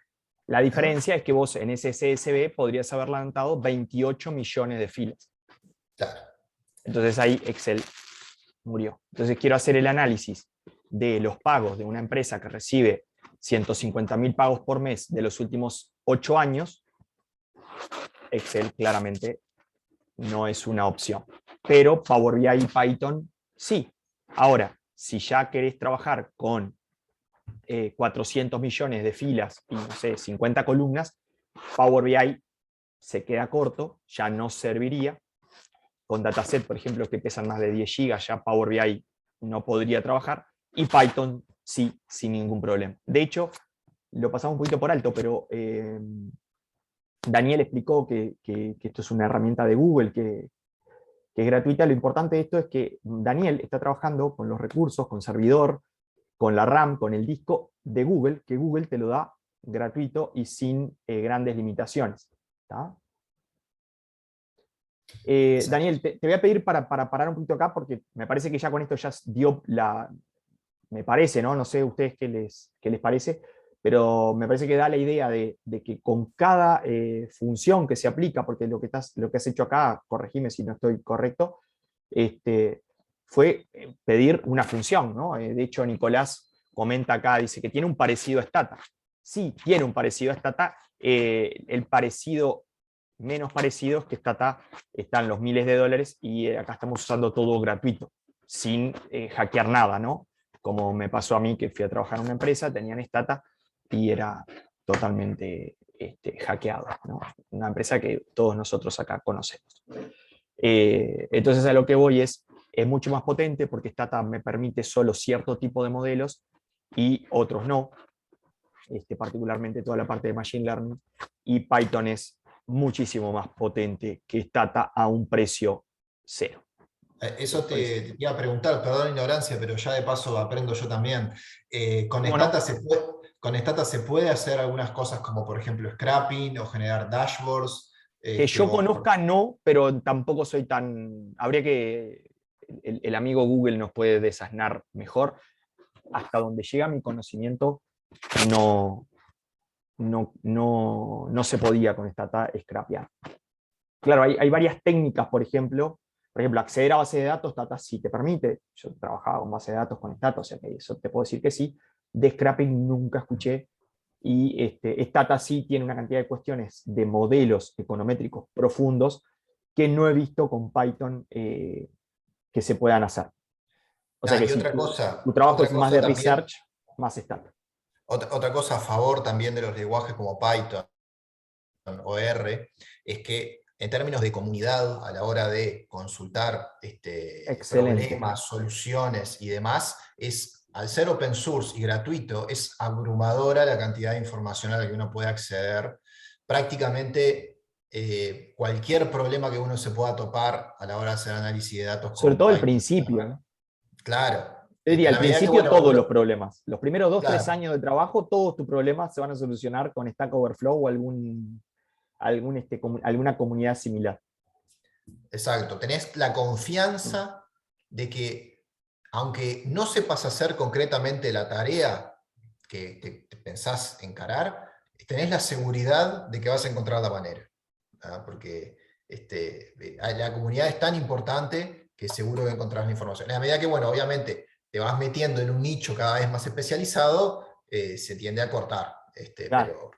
La diferencia es que vos en ese CSV podrías haber levantado 28 millones de filas. Claro. Entonces ahí Excel murió. Entonces quiero hacer el análisis de los pagos de una empresa que recibe 150.000 pagos por mes de los últimos 8 años. Excel claramente no es una opción. Pero Power BI y Python sí. Ahora, si ya querés trabajar con 400 millones de filas y, no sé, 50 columnas, Power BI se queda corto, ya no serviría. Con dataset, por ejemplo, que pesan más de 10 GB, ya Power BI no podría trabajar, y Python sí, sin ningún problema. De hecho, lo pasamos un poquito por alto, pero Daniel explicó que esto es una herramienta de Google, que es gratuita. Lo importante de esto es que Daniel está trabajando con los recursos, con servidor, con la RAM, con el disco de Google, que Google te lo da gratuito y sin grandes limitaciones. ¿Tá? Daniel, te voy a pedir para parar un poquito acá, porque me parece que ya con esto ya dio la... Me parece, ¿no? No sé ustedes qué les parece, pero me parece que da la idea de que con cada función que se aplica, porque lo que has hecho acá, corregime si no estoy correcto, fue pedir una función, ¿no? De hecho, Nicolás comenta acá, dice que tiene un parecido a Stata. Sí, tiene un parecido a Stata. El parecido menos parecido es que Stata están los miles de dólares y acá estamos usando todo gratuito, sin hackear nada, ¿no? Como me pasó a mí, que fui a trabajar en una empresa, tenían Stata y era totalmente hackeado, ¿no? Una empresa que todos nosotros acá conocemos. Entonces a lo que voy es mucho más potente porque Stata me permite solo cierto tipo de modelos y otros no, particularmente toda la parte de Machine Learning, y Python es muchísimo más potente que Stata a un precio cero. Eso te iba a preguntar, perdón la ignorancia, pero ya de paso aprendo yo también. Con ¿Cómo Stata no? con Stata se puede hacer algunas cosas como por ejemplo scrapping o generar dashboards. Que yo O- conozca no, pero tampoco soy tan... Habría que... El amigo Google nos puede desasnar mejor. Hasta donde llega mi conocimiento, no se podía con Stata scrapear. Claro, hay varias técnicas, por ejemplo, acceder a base de datos, Stata sí te permite. Yo trabajaba con base de datos con Stata, o sea que eso te puedo decir que sí. De scrapping nunca escuché. Y Stata sí tiene una cantidad de cuestiones de modelos econométricos profundos que no he visto con Python que se puedan hacer. O sea que y si tu trabajo otra es más de cosa también, research, más Stata. otra cosa a favor también de los lenguajes como Python o R, es que en términos de comunidad, a la hora de consultar Excelente. problemas, soluciones y demás, al ser open source y gratuito, es abrumadora la cantidad de información a la que uno puede acceder. Prácticamente cualquier problema que uno se pueda topar a la hora de hacer análisis de datos Sobre con todo al Python. principio, ¿no? Claro. Yo diría, En al la medida que, principio bueno, todos los uno, problemas. Los primeros 2, 3 claro, años de trabajo, todos tus problemas se van a solucionar con Stack Overflow o alguna comunidad similar. exacto, tenés la confianza de que, aunque no sepas hacer concretamente la tarea que te pensás encarar, tenés la seguridad de que vas a encontrar la manera. Porque la comunidad es tan importante que seguro que encontrarás la información. A medida que, bueno, obviamente te vas metiendo en un nicho cada vez más especializado, se tiende a cortar. Claro. Pero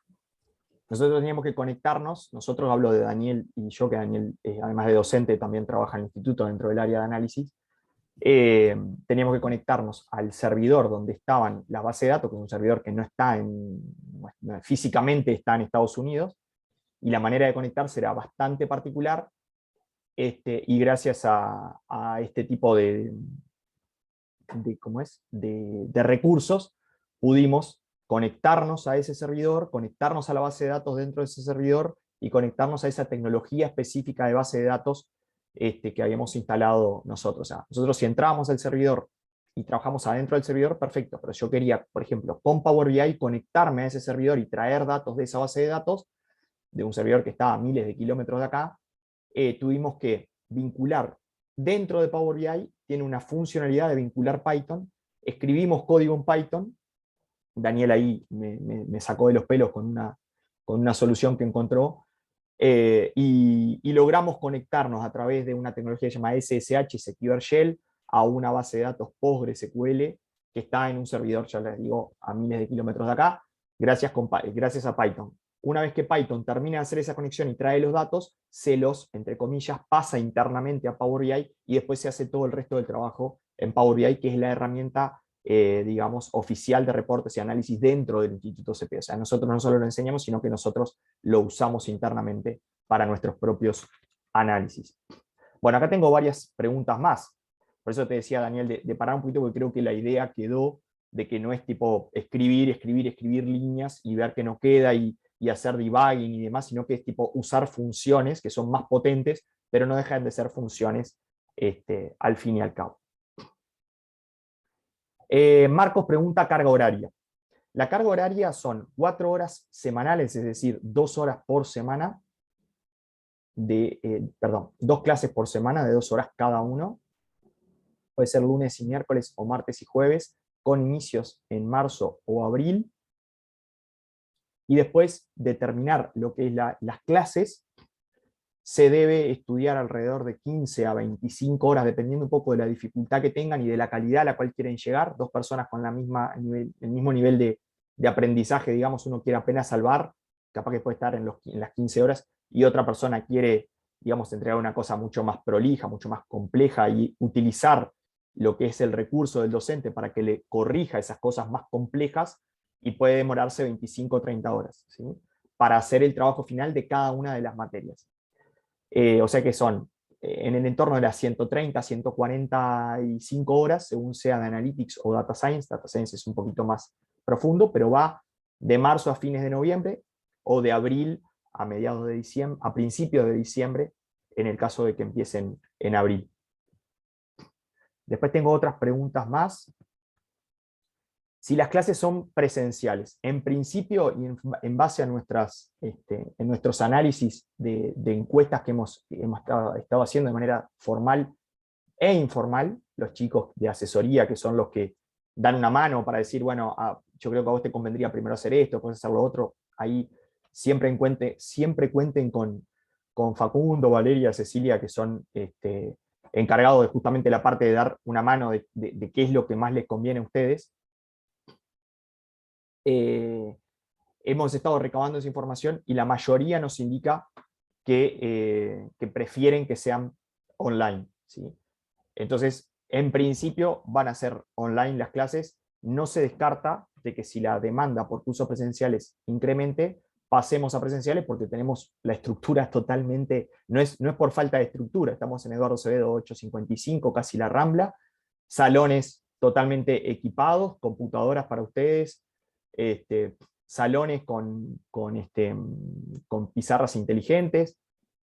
Nosotros teníamos que conectarnos, nosotros hablo de Daniel y yo, que Daniel, además de docente, también trabaja en el instituto dentro del área de análisis. Teníamos que conectarnos al servidor donde estaban las bases de datos, que es un servidor que no está físicamente está en Estados Unidos, y la manera de conectarse era bastante particular, y gracias a este tipo ¿cómo es? De recursos, pudimos conectarnos a ese servidor, conectarnos a la base de datos dentro de ese servidor y conectarnos a esa tecnología específica de base de datos que habíamos instalado nosotros. O sea, nosotros si entrábamos al servidor y trabajamos adentro del servidor, perfecto, pero yo quería, por ejemplo, con Power BI conectarme a ese servidor y traer datos de esa base de datos, de un servidor que está a miles de kilómetros de acá, tuvimos que vincular dentro de Power BI, tiene una funcionalidad de vincular Python, escribimos código en Python, Daniel ahí me sacó de los pelos con una solución que encontró, y logramos conectarnos a través de una tecnología llamada SSH, Secure Shell, a una base de datos PostgreSQL que está en un servidor, ya les digo, a miles de kilómetros de acá, gracias a Python. Una vez que Python termina de hacer esa conexión y trae los datos, se los, entre comillas, pasa internamente a Power BI y después se hace todo el resto del trabajo en Power BI, que es la herramienta, digamos, oficial de reportes y análisis dentro del Instituto CP. O sea, nosotros no solo lo enseñamos, sino que nosotros lo usamos internamente para nuestros propios análisis. Bueno, acá tengo varias preguntas más. Por eso te decía, Daniel, de parar un poquito, porque creo que la idea quedó de que no es tipo escribir líneas y ver que no queda y hacer debugging y demás, sino que es tipo usar funciones que son más potentes, pero no dejan de ser funciones al fin y al cabo. Marcos pregunta carga horaria. La carga horaria son 4 horas semanales, es decir, 2 horas por semana, 2 clases por semana de 2 horas cada uno. Puede ser lunes y miércoles o martes y jueves, con inicios en marzo o abril. Y después de terminar lo que es las clases, se debe estudiar alrededor de 15 a 25 horas, dependiendo un poco de la dificultad que tengan y de la calidad a la cual quieren llegar. 2 personas con el mismo nivel de aprendizaje, digamos, uno quiere apenas salvar, capaz que puede estar en las 15 horas, y otra persona quiere, digamos, entregar una cosa mucho más prolija, mucho más compleja, y utilizar lo que es el recurso del docente para que le corrija esas cosas más complejas, y puede demorarse 25 o 30 horas, ¿sí?, para hacer el trabajo final de cada una de las materias. O sea que son en el entorno de las 130, 145 horas, según sea de Analytics o Data Science. Data Science es un poquito más profundo, pero va de marzo a fines de noviembre, o de abril a mediados de diciembre, a principios de diciembre, en el caso de que empiecen en abril. Después tengo otras preguntas más. Si las clases son presenciales, en principio, y en base a en nuestros análisis de encuestas que hemos estado haciendo de manera formal e informal, los chicos de asesoría, que son los que dan una mano para decir, bueno, yo creo que a vos te convendría primero hacer esto, después hacer lo otro, ahí siempre cuenten con Facundo, Valeria, Cecilia, que son encargados de justamente la parte de dar una mano de qué es lo que más les conviene a ustedes. Hemos estado recabando esa información y la mayoría nos indica que prefieren que sean online, ¿sí? Entonces, en principio van a ser online las clases. No se descarta de que si la demanda por cursos presenciales incremente, pasemos a presenciales, porque tenemos la estructura totalmente, no es por falta de estructura, estamos en Eduardo Acevedo 855, casi la Rambla, salones totalmente equipados, computadoras para ustedes, salones con pizarras inteligentes.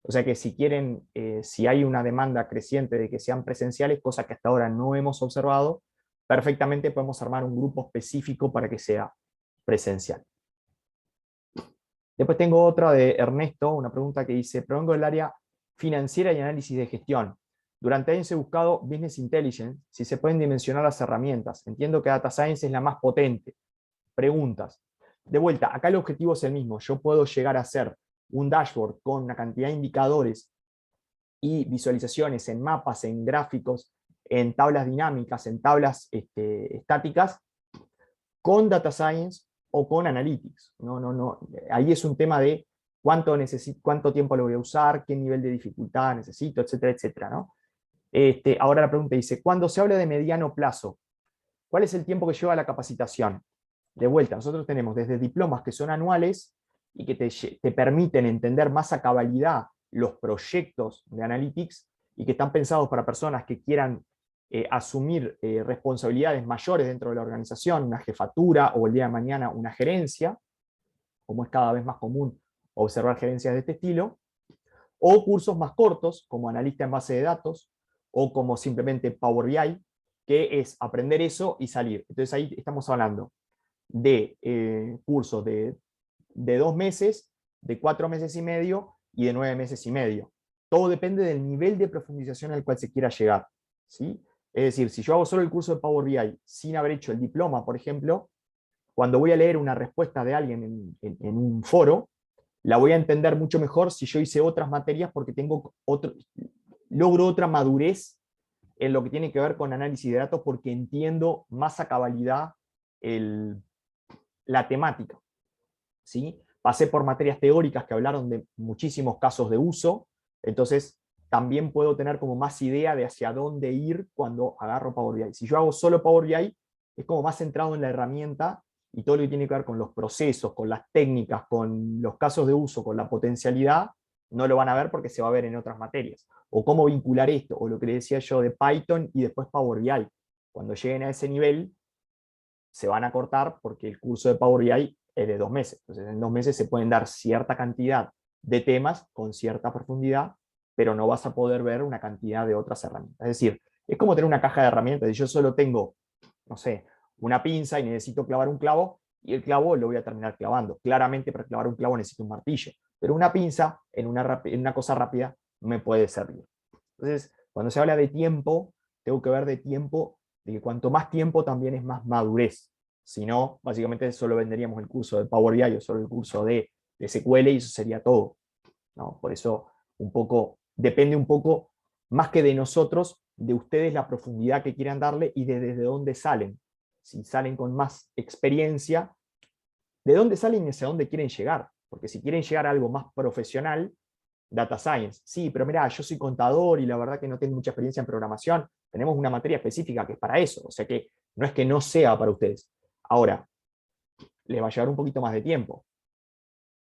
O sea que si quieren, si hay una demanda creciente de que sean presenciales, cosa que hasta ahora no hemos observado, perfectamente podemos armar un grupo específico para que sea presencial. Después tengo otra de Ernesto, una pregunta que dice: provengo del área financiera y análisis de gestión. Durante años he buscado Business Intelligence, si se pueden dimensionar las herramientas. Entiendo que Data Science es la más potente. Preguntas. De vuelta, acá el objetivo es el mismo. Yo puedo llegar a hacer un dashboard con una cantidad de indicadores y visualizaciones en mapas, en gráficos, en tablas dinámicas, en tablas estáticas, con Data Science o con Analytics. No. Ahí es un tema de cuánto tiempo lo voy a usar, qué nivel de dificultad necesito, etcétera, etcétera, ¿no? Ahora la pregunta dice: cuando se habla de mediano plazo, ¿cuál es el tiempo que lleva la capacitación? De vuelta, nosotros tenemos desde diplomas que son anuales y que te permiten entender más a cabalidad los proyectos de Analytics, y que están pensados para personas que quieran asumir responsabilidades mayores dentro de la organización, una jefatura o el día de mañana una gerencia, como es cada vez más común observar gerencias de este estilo, o cursos más cortos como analista en base de datos o como simplemente Power BI, que es aprender eso y salir. Entonces ahí estamos hablando de cursos de 2 meses de 4 meses y medio y de 9 meses y medio. Todo depende del nivel de profundización al cual se quiera llegar, ¿sí? Es decir, si yo hago solo el curso de Power BI sin haber hecho el diploma, por ejemplo, cuando voy a leer una respuesta de alguien en un foro, la voy a entender mucho mejor si yo hice otras materias porque logro otra madurez en lo que tiene que ver con análisis de datos porque entiendo más a cabalidad la temática, ¿sí? Pasé por materias teóricas que hablaron de muchísimos casos de uso, entonces también puedo tener como más idea de hacia dónde ir cuando agarro Power BI. Si yo hago solo Power BI, es como más centrado en la herramienta y todo lo que tiene que ver con los procesos, con las técnicas, con los casos de uso, con la potencialidad, no lo van a ver porque se va a ver en otras materias. O cómo vincular esto, o lo que les decía yo de Python y después Power BI. Cuando lleguen a ese nivel, se van a cortar porque el curso de Power BI es de 2 meses. Entonces, en 2 meses se pueden dar cierta cantidad de temas con cierta profundidad, pero no vas a poder ver una cantidad de otras herramientas. Es decir, es como tener una caja de herramientas. Si yo solo tengo, no sé, una pinza y necesito clavar un clavo, y el clavo lo voy a terminar clavando. Claramente para clavar un clavo necesito un martillo, pero una pinza en una cosa rápida me puede servir. Entonces, cuando se habla de tiempo, tengo que ver de tiempo, de que cuanto más tiempo también es más madurez. Si no, básicamente solo venderíamos el curso de Power BI o solo el curso de SQL y eso sería todo, ¿no? Por eso depende un poco, más que de nosotros, de ustedes la profundidad que quieran darle y desde dónde salen. Si salen con más experiencia, de dónde salen y hacia dónde quieren llegar. Porque si quieren llegar a algo más profesional, Data Science, sí, pero mira, yo soy contador y la verdad que no tengo mucha experiencia en programación, tenemos una materia específica que es para eso, o sea que no es que no sea para ustedes. Ahora, les va a llevar un poquito más de tiempo,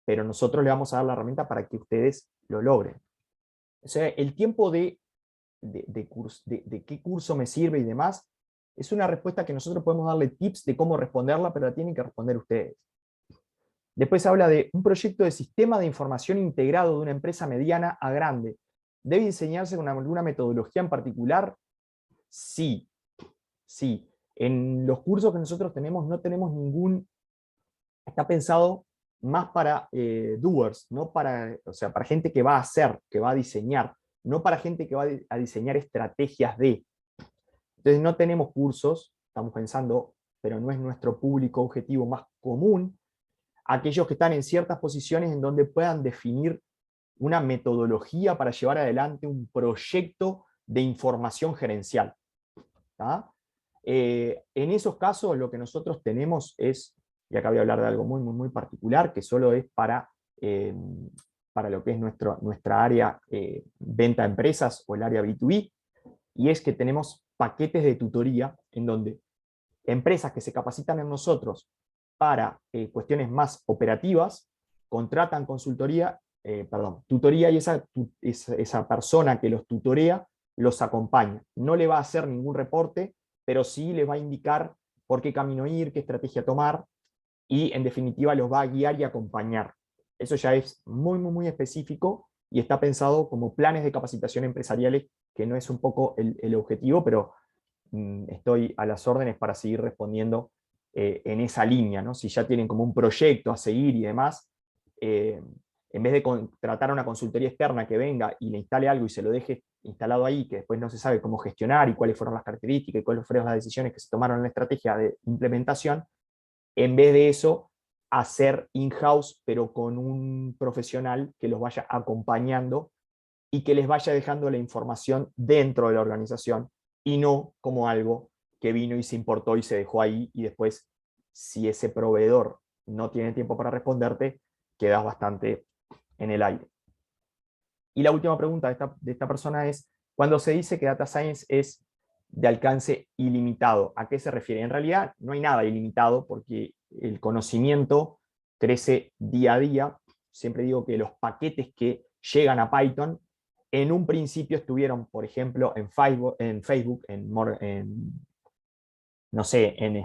pero nosotros les vamos a dar la herramienta para que ustedes lo logren. O sea, el tiempo de qué curso me sirve y demás, es una respuesta que nosotros podemos darle tips de cómo responderla, pero la tienen que responder ustedes. Después habla de un proyecto de sistema de información integrado de una empresa mediana a grande. ¿Debe diseñarse con alguna metodología en particular? Sí, sí. En los cursos que nosotros tenemos no tenemos está pensado más para doers, no o sea, para gente que va a hacer, que va a diseñar, no para gente que va a diseñar estrategias de. Entonces no tenemos cursos, estamos pensando, pero no es nuestro público objetivo más común, aquellos que están en ciertas posiciones en donde puedan definir una metodología para llevar adelante un proyecto de información gerencial. En esos casos lo que nosotros tenemos es, y acá voy a hablar de algo muy, muy, muy particular, que solo es para lo que es nuestra área venta a empresas o el área B2B, y es que tenemos paquetes de tutoría en donde empresas que se capacitan en nosotros para cuestiones más operativas, contratan tutoría y esa persona que los tutorea los acompaña. No le va a hacer ningún reporte, pero sí les va a indicar por qué camino ir, qué estrategia tomar, y en definitiva los va a guiar y acompañar. Eso ya es muy, muy, muy específico y está pensado como planes de capacitación empresariales, que no es un poco el objetivo, pero estoy a las órdenes para seguir respondiendo en esa línea, ¿no? Si ya tienen como un proyecto a seguir y demás, en vez de contratar a una consultoría externa que venga y le instale algo y se lo deje instalado ahí, que después no se sabe cómo gestionar y cuáles fueron las características y cuáles fueron las decisiones que se tomaron en la estrategia de implementación, en vez de eso, hacer in-house, pero con un profesional que los vaya acompañando y que les vaya dejando la información dentro de la organización y no como algo que vino y se importó y se dejó ahí y después, si ese proveedor no tiene tiempo para responderte, quedas bastante en el aire. Y la última pregunta de esta persona es, cuando se dice que Data Science es de alcance ilimitado, ¿a qué se refiere? En realidad no hay nada ilimitado porque el conocimiento crece día a día. Siempre digo que los paquetes que llegan a Python en un principio estuvieron, por ejemplo, en Facebook, no sé, en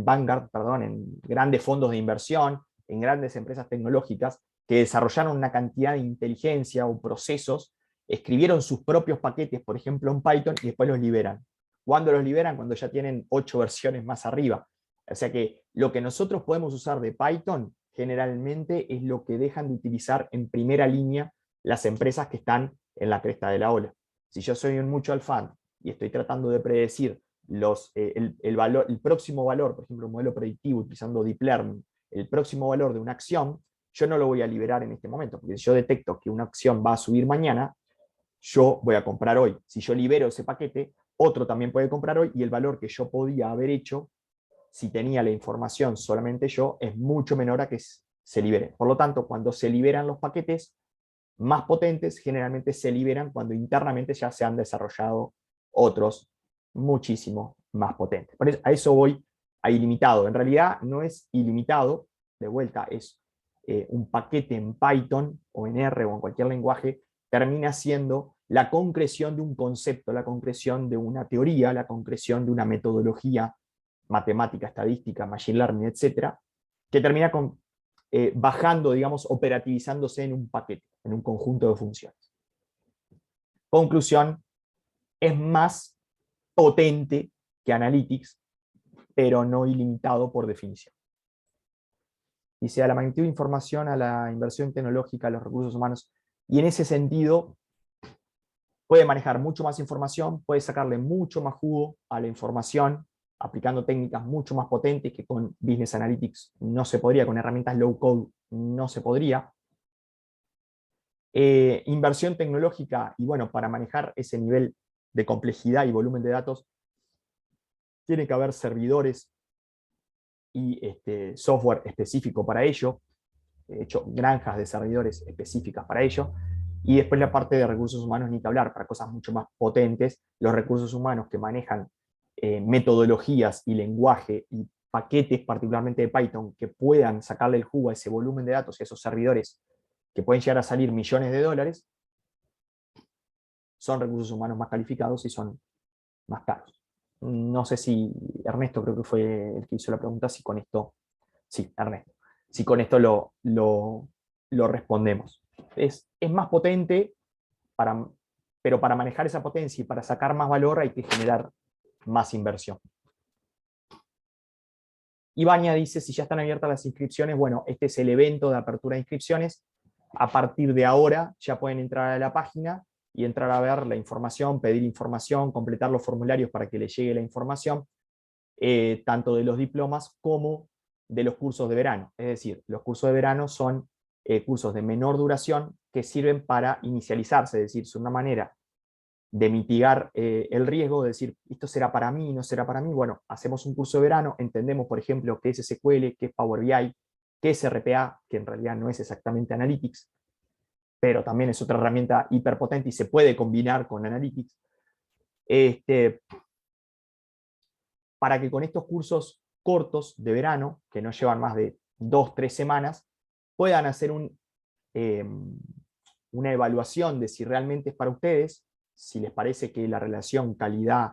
Vanguard, perdón, en grandes fondos de inversión, en grandes empresas tecnológicas que desarrollaron una cantidad de inteligencia o procesos, escribieron sus propios paquetes, por ejemplo, en Python, y después los liberan. ¿Cuándo los liberan? Cuando ya tienen 8 versiones más arriba. O sea que lo que nosotros podemos usar de Python generalmente es lo que dejan de utilizar en primera línea las empresas que están en la cresta de la ola. Si yo soy un mutual fund y estoy tratando de predecir el próximo valor, por ejemplo, un modelo predictivo utilizando Deep Learning, el próximo valor de una acción, yo no lo voy a liberar en este momento, porque si yo detecto que una acción va a subir mañana, yo voy a comprar hoy. Si yo libero ese paquete, otro también puede comprar hoy, y el valor que yo podía haber hecho, si tenía la información solamente yo, es mucho menor a que se libere. Por lo tanto, cuando se liberan los paquetes más potentes, generalmente se liberan cuando internamente ya se han desarrollado otros muchísimo más potentes. Por eso, a eso voy a ilimitado. En realidad no es ilimitado, de vuelta, es un paquete en Python o en R o en cualquier lenguaje, termina siendo la concreción de un concepto, la concreción de una teoría, la concreción de una metodología matemática, estadística, machine learning, etcétera, que termina bajando, digamos, operativizándose en un paquete, en un conjunto de funciones. Conclusión, es más potente que Analytics, pero no ilimitado por definición. Dice, a la magnitud de información, a la inversión tecnológica, a los recursos humanos, y en ese sentido puede manejar mucho más información, puede sacarle mucho más jugo a la información, aplicando técnicas mucho más potentes que con Business Analytics no se podría, con herramientas low code no se podría. Inversión tecnológica, y bueno, para manejar ese nivel de complejidad y volumen de datos, tiene que haber servidores y software específico para ello, de hecho, granjas de servidores específicas para ello. Y después la parte de recursos humanos, ni que hablar, para cosas mucho más potentes, los recursos humanos que manejan metodologías y lenguaje y paquetes, particularmente de Python, que puedan sacarle el jugo a ese volumen de datos y a esos servidores que pueden llegar a salir millones de dólares, son recursos humanos más calificados y son más caros. No sé si Ernesto, creo que fue el que hizo la pregunta, si con esto, sí, Ernesto, si con esto lo respondemos. Es más potente, pero para manejar esa potencia y para sacar más valor hay que generar más inversión. Ibaña dice, si ya están abiertas las inscripciones, bueno, este es el evento de apertura de inscripciones. A partir de ahora ya pueden entrar a la página y entrar a ver la información, pedir información, completar los formularios para que les llegue la información, tanto de los diplomas como de los cursos de verano. Es decir, los cursos de verano son cursos de menor duración que sirven para inicializarse, es decir, son una manera de mitigar el riesgo, de decir, esto será para mí, no será para mí. Bueno, hacemos un curso de verano, entendemos, por ejemplo, qué es SQL, qué es Power BI, qué es RPA, que en realidad no es exactamente Analytics, pero también es otra herramienta hiperpotente y se puede combinar con Analytics. Para que con estos cursos cortos de verano, que no llevan más de 2-3 semanas, puedan hacer una evaluación de si realmente es para ustedes, si les parece que la relación calidad,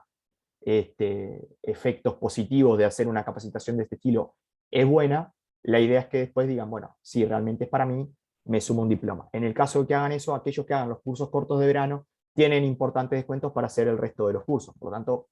efectos positivos de hacer una capacitación de este estilo es buena. La idea es que después digan, bueno, si realmente es para mí, me sumo un diploma. En el caso de que hagan eso, aquellos que hagan los cursos cortos de verano tienen importantes descuentos para hacer el resto de los cursos. Por lo tanto,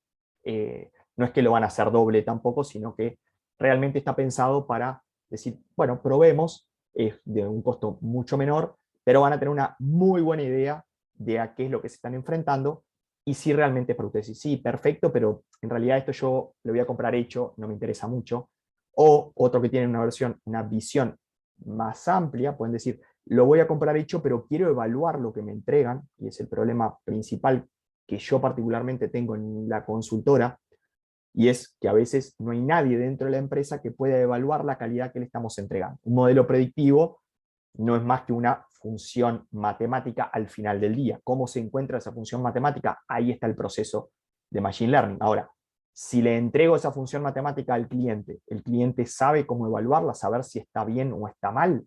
no es que lo van a hacer doble tampoco, sino que realmente está pensado para decir, bueno, probemos, es de un costo mucho menor, pero van a tener una muy buena idea de a qué es lo que se están enfrentando y si realmente es para ustedes. Sí, perfecto, pero en realidad esto yo lo voy a comprar hecho, no me interesa mucho. O otro que tiene una visión más amplia, pueden decir, lo voy a comprar hecho, pero quiero evaluar lo que me entregan, y es el problema principal que yo particularmente tengo en la consultora, y es que a veces no hay nadie dentro de la empresa que pueda evaluar la calidad que le estamos entregando. Un modelo predictivo no es más que una función matemática al final del día. ¿Cómo se encuentra esa función matemática? Ahí está el proceso de Machine Learning. Ahora, si le entrego esa función matemática al cliente, ¿el cliente sabe cómo evaluarla, saber si está bien o está mal?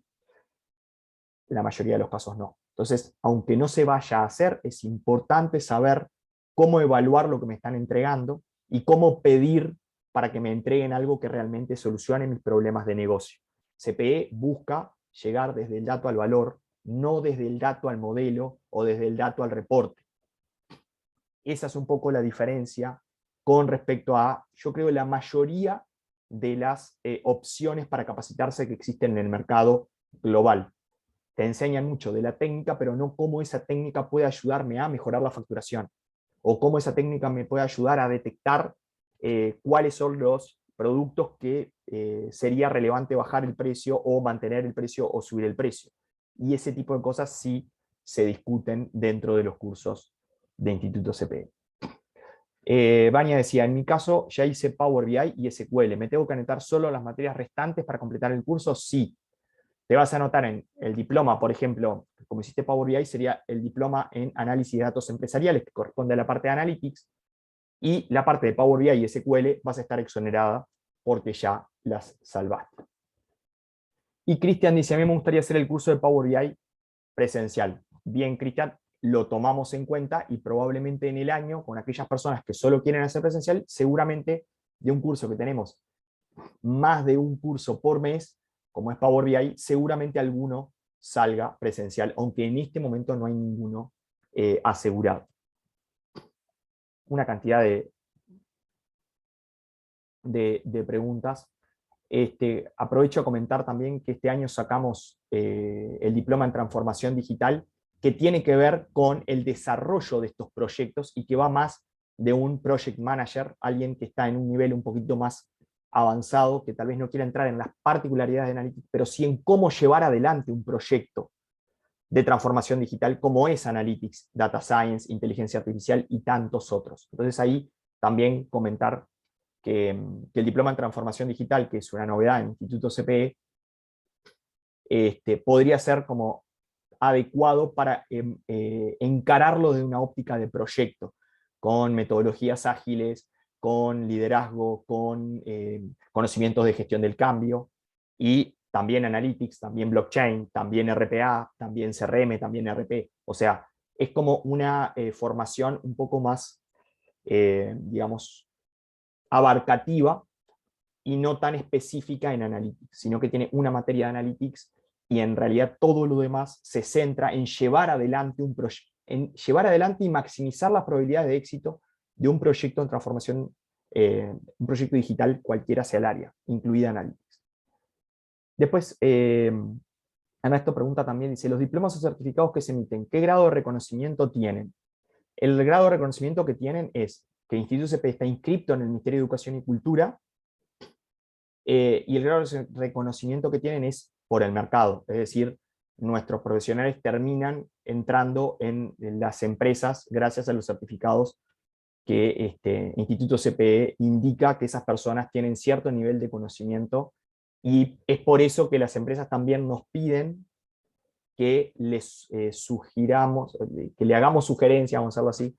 La mayoría de los casos no. Entonces, aunque no se vaya a hacer, es importante saber cómo evaluar lo que me están entregando y cómo pedir para que me entreguen algo que realmente solucione mis problemas de negocio. CPE busca llegar desde el dato al valor, no desde el dato al modelo o desde el dato al reporte. Esa es un poco la diferencia con respecto a, yo creo, la mayoría de las opciones para capacitarse que existen en el mercado global. Te enseñan mucho de la técnica, pero no cómo esa técnica puede ayudarme a mejorar la facturación, o cómo esa técnica me puede ayudar a detectar cuáles son los productos que sería relevante bajar el precio, o mantener el precio, o subir el precio. Y ese tipo de cosas sí se discuten dentro de los cursos de Instituto CPE. Vania decía, en mi caso ya hice Power BI y SQL, ¿me tengo que anotar solo las materias restantes para completar el curso? Sí. Te vas a anotar en el diploma, por ejemplo, como hiciste Power BI, sería el diploma en análisis de datos empresariales, que corresponde a la parte de Analytics, y la parte de Power BI y SQL vas a estar exonerada porque ya las salvaste. Y Cristian dice, a mí me gustaría hacer el curso de Power BI presencial. Bien, Cristian, lo tomamos en cuenta y probablemente en el año, con aquellas personas que solo quieren hacer presencial, seguramente de un curso que tenemos más de un curso por mes, como es Power BI, seguramente alguno salga presencial, aunque en este momento no hay ninguno asegurado. Una cantidad de preguntas. Aprovecho a comentar también que este año sacamos el diploma en transformación digital, que tiene que ver con el desarrollo de estos proyectos y que va más de un project manager, alguien que está en un nivel un poquito más avanzado, que tal vez no quiera entrar en las particularidades de Analytics, pero sí en cómo llevar adelante un proyecto de transformación digital como es Analytics, Data Science, Inteligencia Artificial y tantos otros. Entonces ahí también comentar que el diploma en transformación digital, que es una novedad en Instituto CPE, podría ser como adecuado para encararlo de una óptica de proyecto, con metodologías ágiles, con liderazgo, con conocimientos de gestión del cambio, y también Analytics, también Blockchain, también RPA, también CRM, también RP. O sea, es como una formación un poco más, digamos, abarcativa y no tan específica en Analytics, sino que tiene una materia de Analytics y en realidad todo lo demás se centra en llevar adelante un proyecto, en llevar adelante y maximizar las probabilidades de éxito de un proyecto en transformación, un proyecto digital, cualquiera sea el área, incluida Analytics. Después, Ernesto pregunta también, dice, los diplomas o certificados que se emiten, ¿qué grado de reconocimiento tienen? El grado de reconocimiento que tienen es que el Instituto CP está inscrito en el Ministerio de Educación y Cultura, y el grado de reconocimiento que tienen es por el mercado, es decir, nuestros profesionales terminan entrando en las empresas gracias a los certificados que Instituto CPE indica que esas personas tienen cierto nivel de conocimiento, y es por eso que las empresas también nos piden que les sugiramos, que le hagamos sugerencias, vamos a hacerlo así,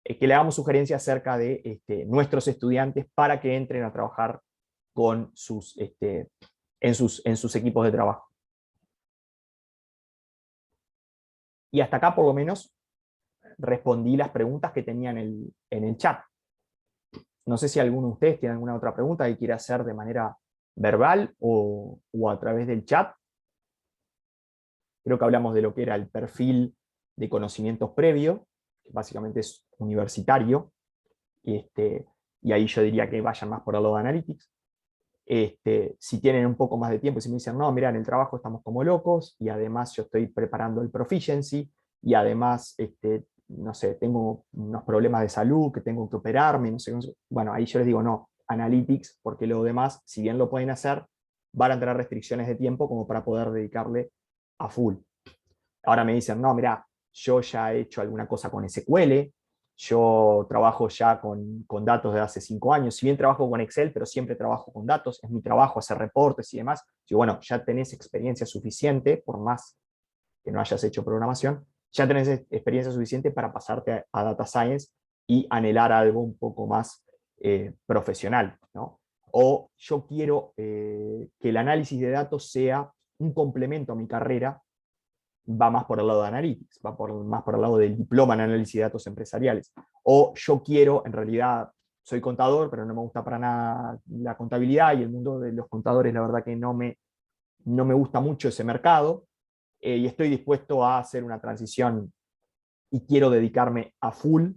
que le hagamos sugerencias acerca de nuestros estudiantes para que entren a trabajar con en sus equipos de trabajo. Y hasta acá, por lo menos, respondí las preguntas que tenía en el chat. No sé si alguno de ustedes tiene alguna otra pregunta que quiera hacer de manera verbal o a través del chat. Creo que hablamos de lo que era el perfil de conocimientos previo, que básicamente es universitario, y ahí yo diría que vayan más por el lado de Analytics. Si tienen un poco más de tiempo y si me dicen, no, mira, en el trabajo estamos como locos, y además yo estoy preparando el Proficiency, y además, no sé, tengo unos problemas de salud, que tengo que operarme, no sé, bueno, ahí yo les digo, no, Analytics, porque lo demás, si bien lo pueden hacer, van a tener restricciones de tiempo como para poder dedicarle a full. Ahora me dicen, no, mira, yo ya he hecho alguna cosa con SQL, yo trabajo ya con datos de hace 5 años, si bien trabajo con Excel, pero siempre trabajo con datos, es mi trabajo hacer reportes y demás. Digo, bueno, ya tenés experiencia suficiente, por más que no hayas hecho programación, ya tenés experiencia suficiente para pasarte a Data Science y anhelar algo un poco más profesional, ¿no? O yo quiero que el análisis de datos sea un complemento a mi carrera, va más por el lado de Analytics, va más por el lado del diploma en análisis de datos empresariales. O yo quiero, en realidad, soy contador, pero no me gusta para nada la contabilidad y el mundo de los contadores, la verdad que no me gusta mucho ese mercado, y estoy dispuesto a hacer una transición y quiero dedicarme a full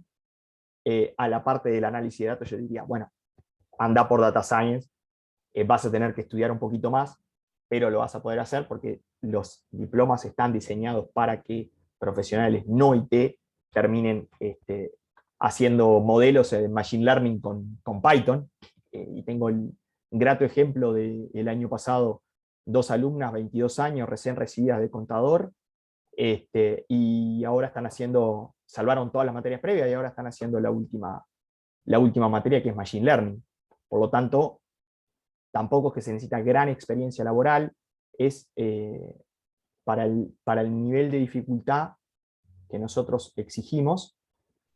a la parte del análisis de datos. Yo diría, bueno, anda por Data Science, vas a tener que estudiar un poquito más, pero lo vas a poder hacer porque los diplomas están diseñados para que profesionales no IT terminen haciendo modelos de Machine Learning con Python. Y tengo el grato ejemplo del año pasado, 2 alumnas, 22 años, recién recibidas de contador, y ahora están haciendo, salvaron todas las materias previas y ahora están haciendo la última materia, que es Machine Learning. Por lo tanto, tampoco es que se necesita gran experiencia laboral, es para el nivel de dificultad que nosotros exigimos,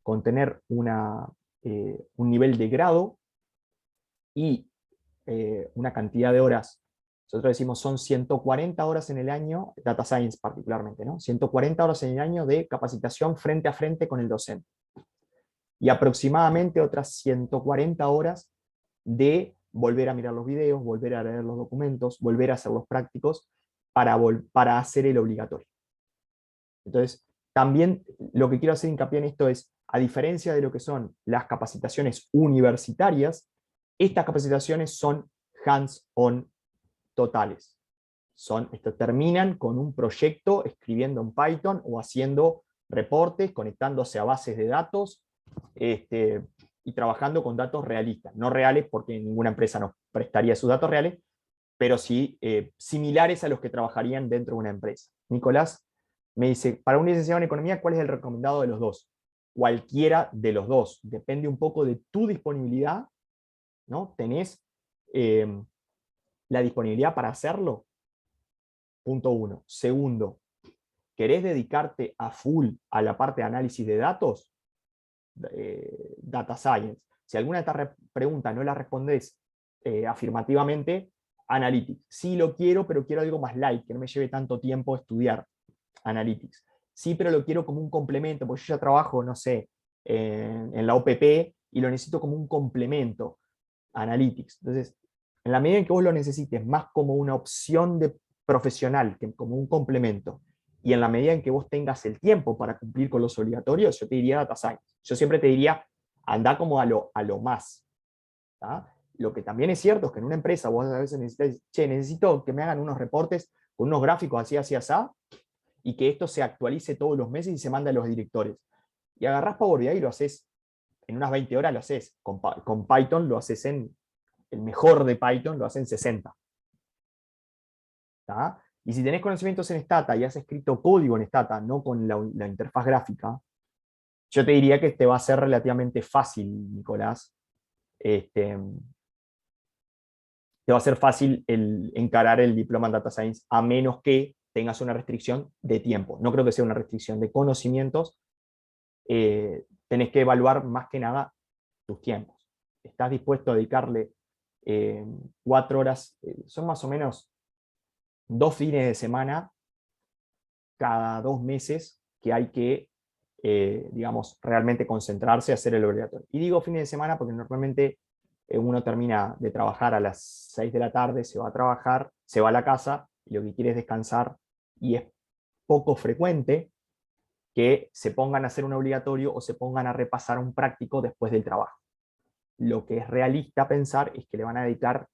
con tener un nivel de grado y una cantidad de horas. Nosotros decimos son 140 horas en el año, Data Science particularmente, ¿no? 140 horas en el año de capacitación frente a frente con el docente. Y aproximadamente otras 140 horas de volver a mirar los videos, volver a leer los documentos, volver a hacer los prácticos para hacer el obligatorio. Entonces, también lo que quiero hacer hincapié en esto es, a diferencia de lo que son las capacitaciones universitarias, estas capacitaciones son hands-on totales. Terminan con un proyecto escribiendo en Python o haciendo reportes, conectándose a bases de datos, y trabajando con datos realistas. No reales, porque ninguna empresa nos prestaría sus datos reales, pero sí similares a los que trabajarían dentro de una empresa. Nicolás me dice, para un licenciado en economía, ¿cuál es el recomendado de los dos? Cualquiera de los dos. Depende un poco de tu disponibilidad, ¿no? ¿Tenés la disponibilidad para hacerlo? Punto 1. Segundo, ¿querés dedicarte a full a la parte de análisis de datos? Data Science. Si alguna de estas preguntas no la respondés afirmativamente, Analytics. Sí lo quiero, pero quiero algo más light, que no me lleve tanto tiempo estudiar Analytics. Sí, pero lo quiero como un complemento, porque yo ya trabajo, no sé, en la OPP y lo necesito como un complemento a Analytics. Entonces, en la medida en que vos lo necesites más como una opción de profesional que como un complemento, y en la medida en que vos tengas el tiempo para cumplir con los obligatorios, yo te diría Data Science. Yo siempre te diría, anda como a lo más. ¿Tá? Lo que también es cierto es que en una empresa vos a veces necesitas, necesito que me hagan unos reportes con unos gráficos así, así, así, y que esto se actualice todos los meses y se manda a los directores. Y agarrás Power BI y lo haces en unas 20 horas, lo haces. Con Python lo haces el mejor de Python lo haces en 60. ¿Tá? Y si tenés conocimientos en Stata y has escrito código en Stata, no con la interfaz gráfica, yo te diría que te va a ser relativamente fácil, Nicolás. Te va a ser fácil encarar el diploma en Data Science, a menos que tengas una restricción de tiempo. No creo que sea una restricción de conocimientos. Tenés que evaluar más que nada tus tiempos. ¿Estás dispuesto a dedicarle 4 horas? Son más o menos 2 fines de semana cada 2 meses que hay que, digamos, realmente concentrarse a hacer el obligatorio. Y digo fines de semana porque normalmente uno termina de trabajar a las 6 de la tarde, se va a trabajar, se va a la casa, y lo que quiere es descansar, y es poco frecuente que se pongan a hacer un obligatorio o se pongan a repasar un práctico después del trabajo. Lo que es realista pensar es que le van a dedicar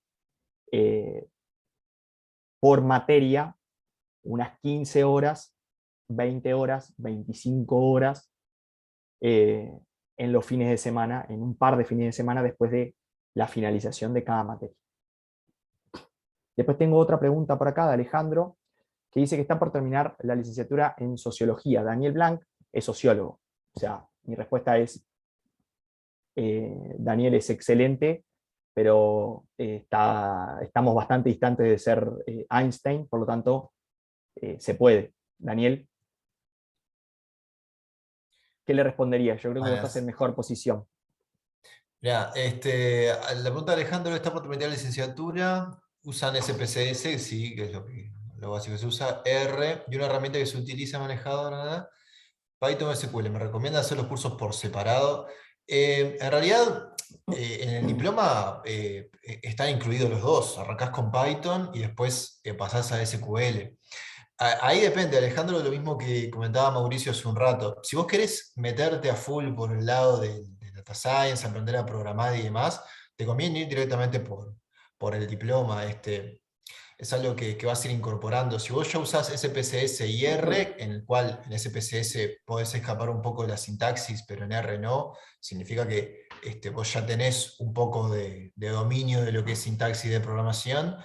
por materia unas 15 horas, 20 horas, 25 horas en los fines de semana, en un par de fines de semana después de la finalización de cada materia. Después tengo otra pregunta por acá de Alejandro, que dice que está por terminar la licenciatura en Sociología. Daniel Blanc es sociólogo. O sea, mi respuesta es, Daniel es excelente, pero estamos bastante distantes de ser Einstein, por lo tanto, se puede. Daniel, ¿qué le respondería? Yo creo que vos estás en mejor posición. Mira, la pregunta de Alejandro: está por terminar la licenciatura, usan SPSS, sí, que es lo básico que se usa, R, y una herramienta que se utiliza manejado, nada, Python SQL. Me recomienda hacer los cursos por separado. En realidad, en el diploma están incluidos los dos. Arrancás con Python y después pasás a SQL. Ahí depende, Alejandro, de lo mismo que comentaba Mauricio hace un rato. Si vos querés meterte a full por el lado de Data Science, aprender a programar y demás, te conviene ir directamente por el diploma, es algo que vas a ir incorporando. Si vos ya usás SPSS y R, en el cual en SPSS podés escapar un poco de la sintaxis, pero en R no, significa que vos ya tenés un poco de dominio de lo que es sintaxis de programación.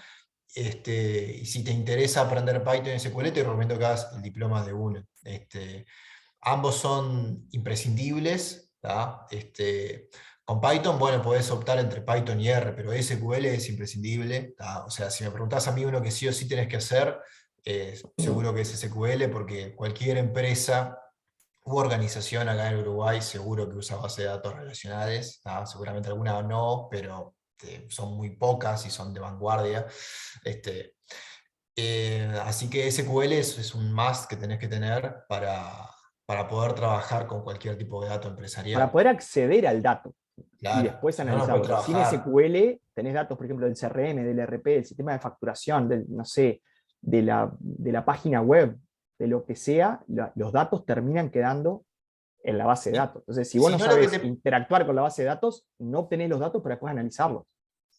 Y si te interesa aprender Python y SQL, te recomiendo que hagas el diploma de uno. Ambos son imprescindibles, ¿tá? Con Python, bueno, podés optar entre Python y R, pero SQL es imprescindible, ¿tá? O sea, si me preguntás a mí uno que sí o sí tenés que hacer, seguro que es SQL, porque cualquier empresa u organización acá en Uruguay seguro que usa bases de datos relacionales, ¿tá? Seguramente algunas no, pero son muy pocas y son de vanguardia. Así que SQL es un must que tenés que tener para poder trabajar con cualquier tipo de dato Para empresarial. poder acceder al dato y Claro, después si no, no puedes analizarlo. Sin trabajar. SQL tenés datos, por ejemplo, del CRM, del ERP, del sistema de facturación, del, no sé, de la página web, de lo que sea, los datos terminan quedando en la base de Y datos. Entonces, si vos si no no, lo que sabés te, interactuar con la base de datos, no obtenés los datos para después analizarlos.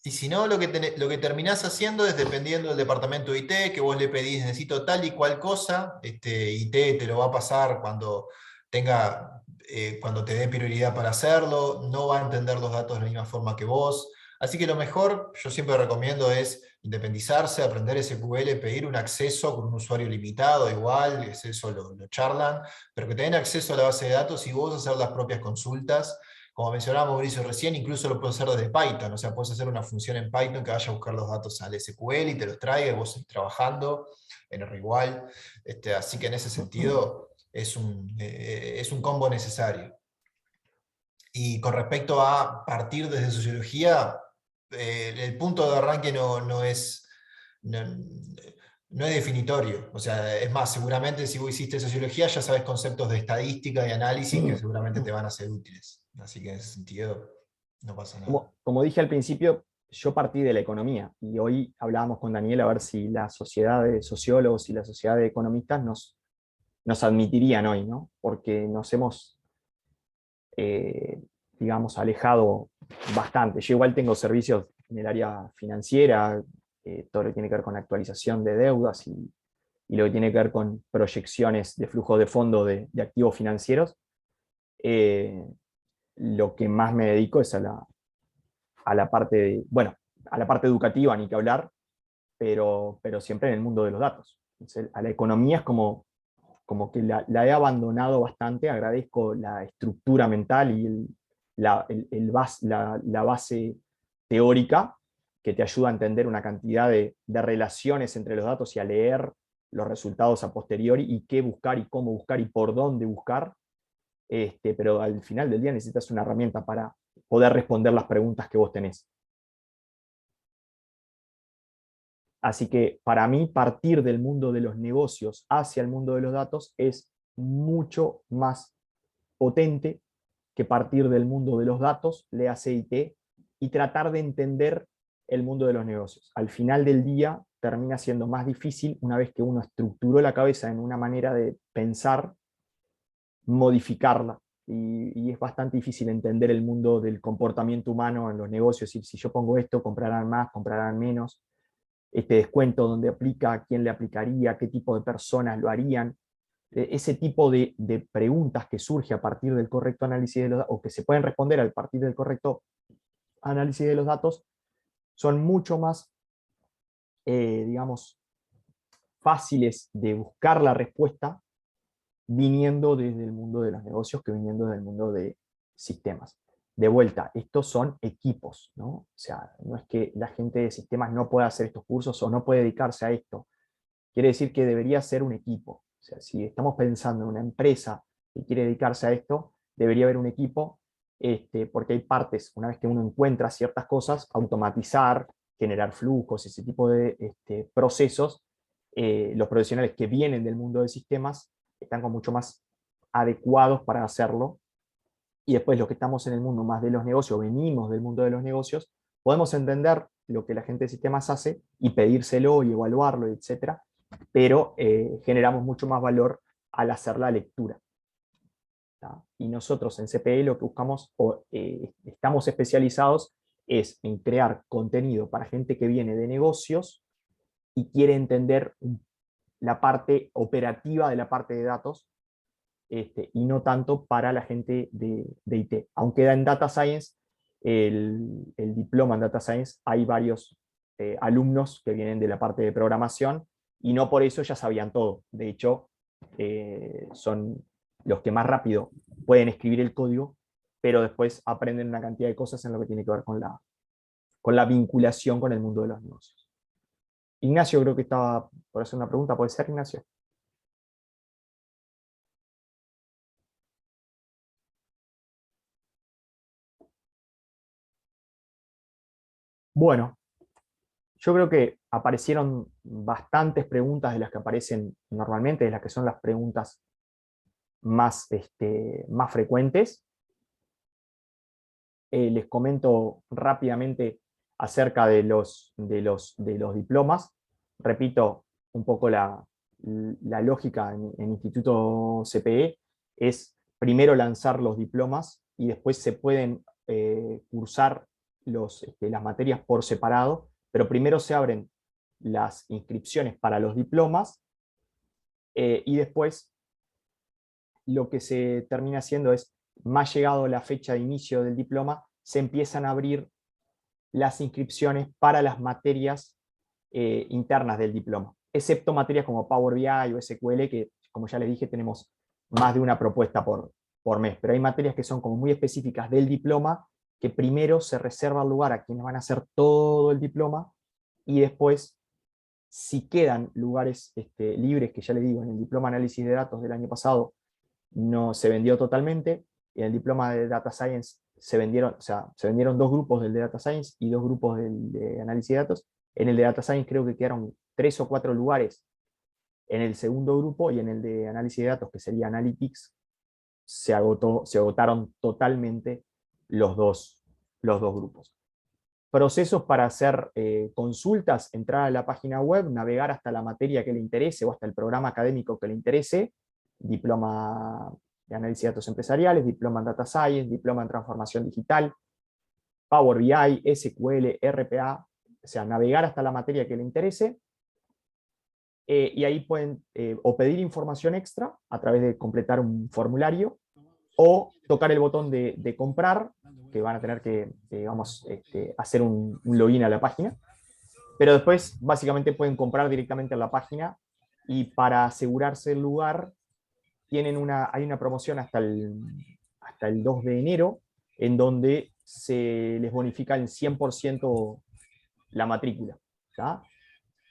y si no, lo que terminás haciendo es dependiendo del departamento de IT, que vos le pedís, necesito tal y cual cosa, IT te lo va a pasar cuando te dé prioridad para hacerlo, no va a entender los datos de la misma forma que vos. Así que lo mejor, yo siempre recomiendo, es independizarse, aprender SQL, pedir un acceso con un usuario limitado, igual, eso lo charlan, pero que te den acceso a la base de datos y vos hacer las propias consultas. Como mencionaba Mauricio recién, incluso lo puedes hacer desde Python, o sea, puedes hacer una función en Python que vaya a buscar los datos al SQL y te los traiga y vos seguís trabajando en R igual. Así que en ese sentido es un combo necesario. Y con respecto a partir desde sociología, el punto de arranque no, no es definitorio. O sea, es más, seguramente si vos hiciste sociología ya sabes conceptos de estadística y análisis que seguramente te van a ser útiles. Así que en ese sentido no pasa nada. Como dije al principio, yo partí de la economía y hoy hablábamos con Daniel a ver si la sociedad de sociólogos y la sociedad de economistas nos admitirían hoy, ¿no? Porque nos hemos, eh, digamos, alejado bastante. Yo igual tengo servicios en el área financiera, todo lo que tiene que ver con actualización de deudas y lo que tiene que ver con proyecciones de flujo de fondo de activos financieros. Eh, lo que más me dedico es a la parte, bueno, a la parte educativa, ni que hablar, pero siempre en el mundo de los datos. Entonces, a la economía es como que la he abandonado bastante, agradezco la estructura mental y la base teórica que te ayuda a entender una cantidad de relaciones entre los datos y a leer los resultados a posteriori y qué buscar y cómo buscar y por dónde buscar, pero al final del día necesitas una herramienta para poder responder las preguntas que vos tenés. Así que para mí partir del mundo de los negocios hacia el mundo de los datos es mucho más potente que partir del mundo de los datos, le hace IT, y tratar de entender el mundo de los negocios. Al final del día termina siendo más difícil una vez que uno estructuró la cabeza en una manera de pensar, modificarla. Y es bastante difícil entender el mundo del comportamiento humano en los negocios. Y si yo pongo esto, comprarán más, comprarán menos. Este descuento, dónde aplica, a quién le aplicaría, qué tipo de personas lo harían. Ese tipo de preguntas que surge a partir del correcto análisis de los datos, o que se pueden responder a partir del correcto análisis de los datos, son mucho más, digamos, fáciles de buscar la respuesta viniendo desde el mundo de los negocios que viniendo del mundo de sistemas. De vuelta, estos son equipos, ¿no? O sea, no es que la gente de sistemas no pueda hacer estos cursos o no puede dedicarse a esto. Quiere decir que debería ser un equipo. O sea, si estamos pensando en una empresa que quiere dedicarse a esto, debería haber un equipo, porque hay partes, una vez que uno encuentra ciertas cosas, automatizar, generar flujos, ese tipo de procesos, los profesionales que vienen del mundo de sistemas están con mucho más adecuados para hacerlo. Y después los que estamos en el mundo más de los negocios, venimos del mundo de los negocios, podemos entender lo que la gente de sistemas hace y pedírselo y evaluarlo, etcétera, pero generamos mucho más valor al hacer la lectura. ¿Tá? Y nosotros en CPE lo que buscamos, o estamos especializados es en crear contenido para gente que viene de negocios y quiere entender la parte operativa de la parte de datos, y no tanto para la gente de IT. Aunque en Data Science, el diploma en Data Science, hay varios alumnos que vienen de la parte de programación y no por eso ya sabían todo. De hecho, son los que más rápido pueden escribir el código, pero después aprenden una cantidad de cosas en lo que tiene que ver con la vinculación con el mundo de los negocios. Ignacio creo que estaba por hacer una pregunta. ¿Puede ser, Ignacio? Bueno, yo creo que aparecieron bastantes preguntas de las que aparecen normalmente, de las que son las preguntas más, más frecuentes. Les comento rápidamente acerca de los diplomas. Repito un poco la lógica en Instituto CPE, es primero lanzar los diplomas y después se pueden cursar las materias por separado, pero primero se abren las inscripciones para los diplomas y después lo que se termina haciendo es, más llegado la fecha de inicio del diploma, se empiezan a abrir las inscripciones para las materias internas del diploma, excepto materias como Power BI o SQL, que como ya les dije tenemos más de una propuesta por mes, pero hay materias que son como muy específicas del diploma, que primero se reserva el lugar a quienes van a hacer todo el diploma, y después, si quedan lugares libres, que ya les digo, en el diploma análisis de datos del año pasado no se vendió totalmente, y en el diploma de Data Science se vendieron, o sea, se vendieron 2 grupos del de Data Science y 2 grupos del de análisis de datos. En el de Data Science creo que quedaron 3 o 4 lugares en el segundo grupo, y en el de análisis de datos, que sería Analytics, se agotaron totalmente los dos grupos. Procesos para hacer consultas: entrar a la página web, navegar hasta la materia que le interese o hasta el programa académico que le interese, diploma de análisis de datos empresariales, diploma en Data Science, diploma en transformación digital, Power BI, SQL, RPA, o sea, navegar hasta la materia que le interese, y ahí pueden o pedir información extra a través de completar un formulario, o tocar el botón de comprar, que van a tener que hacer un login a la página, pero después básicamente pueden comprar directamente en la página, y para asegurarse el lugar hay una promoción hasta el 2 de enero, en donde se les bonifica el 100% la matrícula, ¿tá?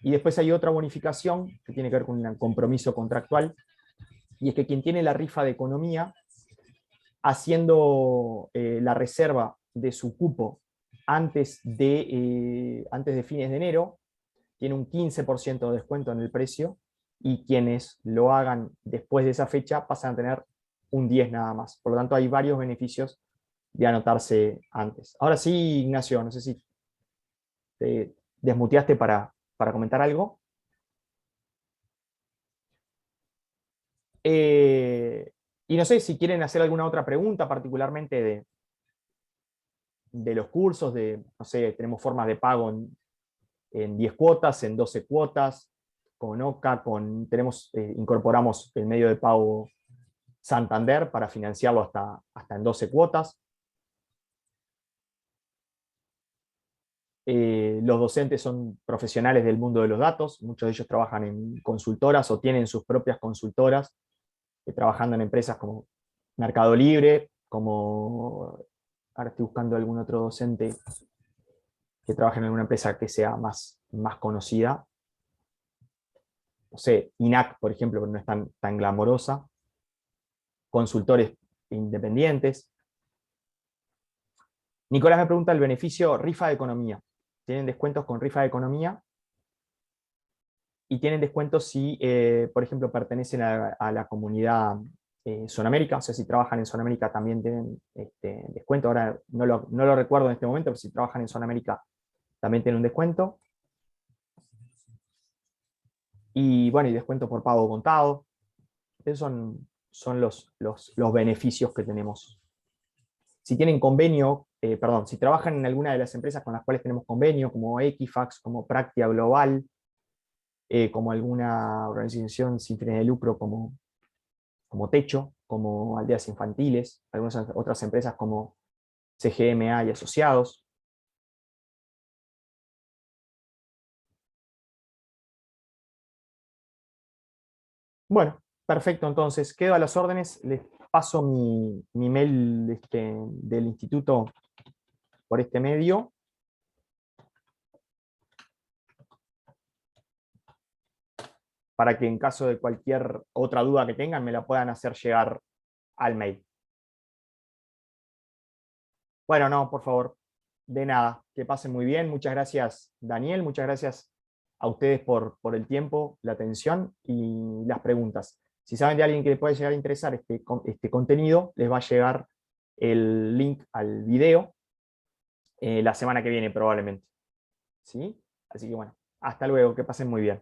Y después hay otra bonificación que tiene que ver con un compromiso contractual, y es que quien tiene la rifa de economía, haciendo la reserva de su cupo antes de fines de enero, tiene un 15% de descuento en el precio, y quienes lo hagan después de esa fecha pasan a tener un 10 nada más. Por lo tanto, hay varios beneficios de anotarse antes. Ahora sí, Ignacio, no sé si te desmuteaste para comentar algo. Y no sé si quieren hacer alguna otra pregunta, particularmente de los cursos, no sé, tenemos formas de pago en 10 cuotas, en 12 cuotas, con OCA, incorporamos el medio de pago Santander para financiarlo hasta en 12 cuotas. Los docentes son profesionales del mundo de los datos, muchos de ellos trabajan en consultoras o tienen sus propias consultoras, trabajando en empresas como Mercado Libre, ahora estoy buscando algún otro docente que trabaje en alguna empresa que sea más conocida. No sé, INAC, por ejemplo, pero no es tan glamorosa. Consultores independientes. Nicolás me pregunta el beneficio rifa de economía. Tienen descuentos con rifa de economía, y tienen descuentos si, por ejemplo, pertenecen a la comunidad Sonamérica. O sea, si trabajan en Sonamérica también tienen descuento. Ahora no lo recuerdo en este momento, pero si trabajan en Sonamérica también tienen un descuento. Y bueno, y descuento por pago contado. Esos son los beneficios que tenemos. Si tienen convenio perdón, si trabajan en alguna de las empresas con las cuales tenemos convenio, como Equifax, como Practia Global, como alguna organización sin fines de lucro como Techo, como Aldeas Infantiles, algunas otras empresas como CGMA y Asociados. Bueno, perfecto, entonces quedo a las órdenes, les paso mi mail del instituto por este medio. Para que en caso de cualquier otra duda que tengan me la puedan hacer llegar al mail. Bueno, no, por favor, de nada, que pasen muy bien. Muchas gracias, Daniel, muchas gracias a ustedes por el tiempo, la atención y las preguntas. Si saben de alguien que les puede llegar a interesar este contenido, les va a llegar el link al video la semana que viene probablemente. ¿Sí? Así que bueno, hasta luego, que pasen muy bien.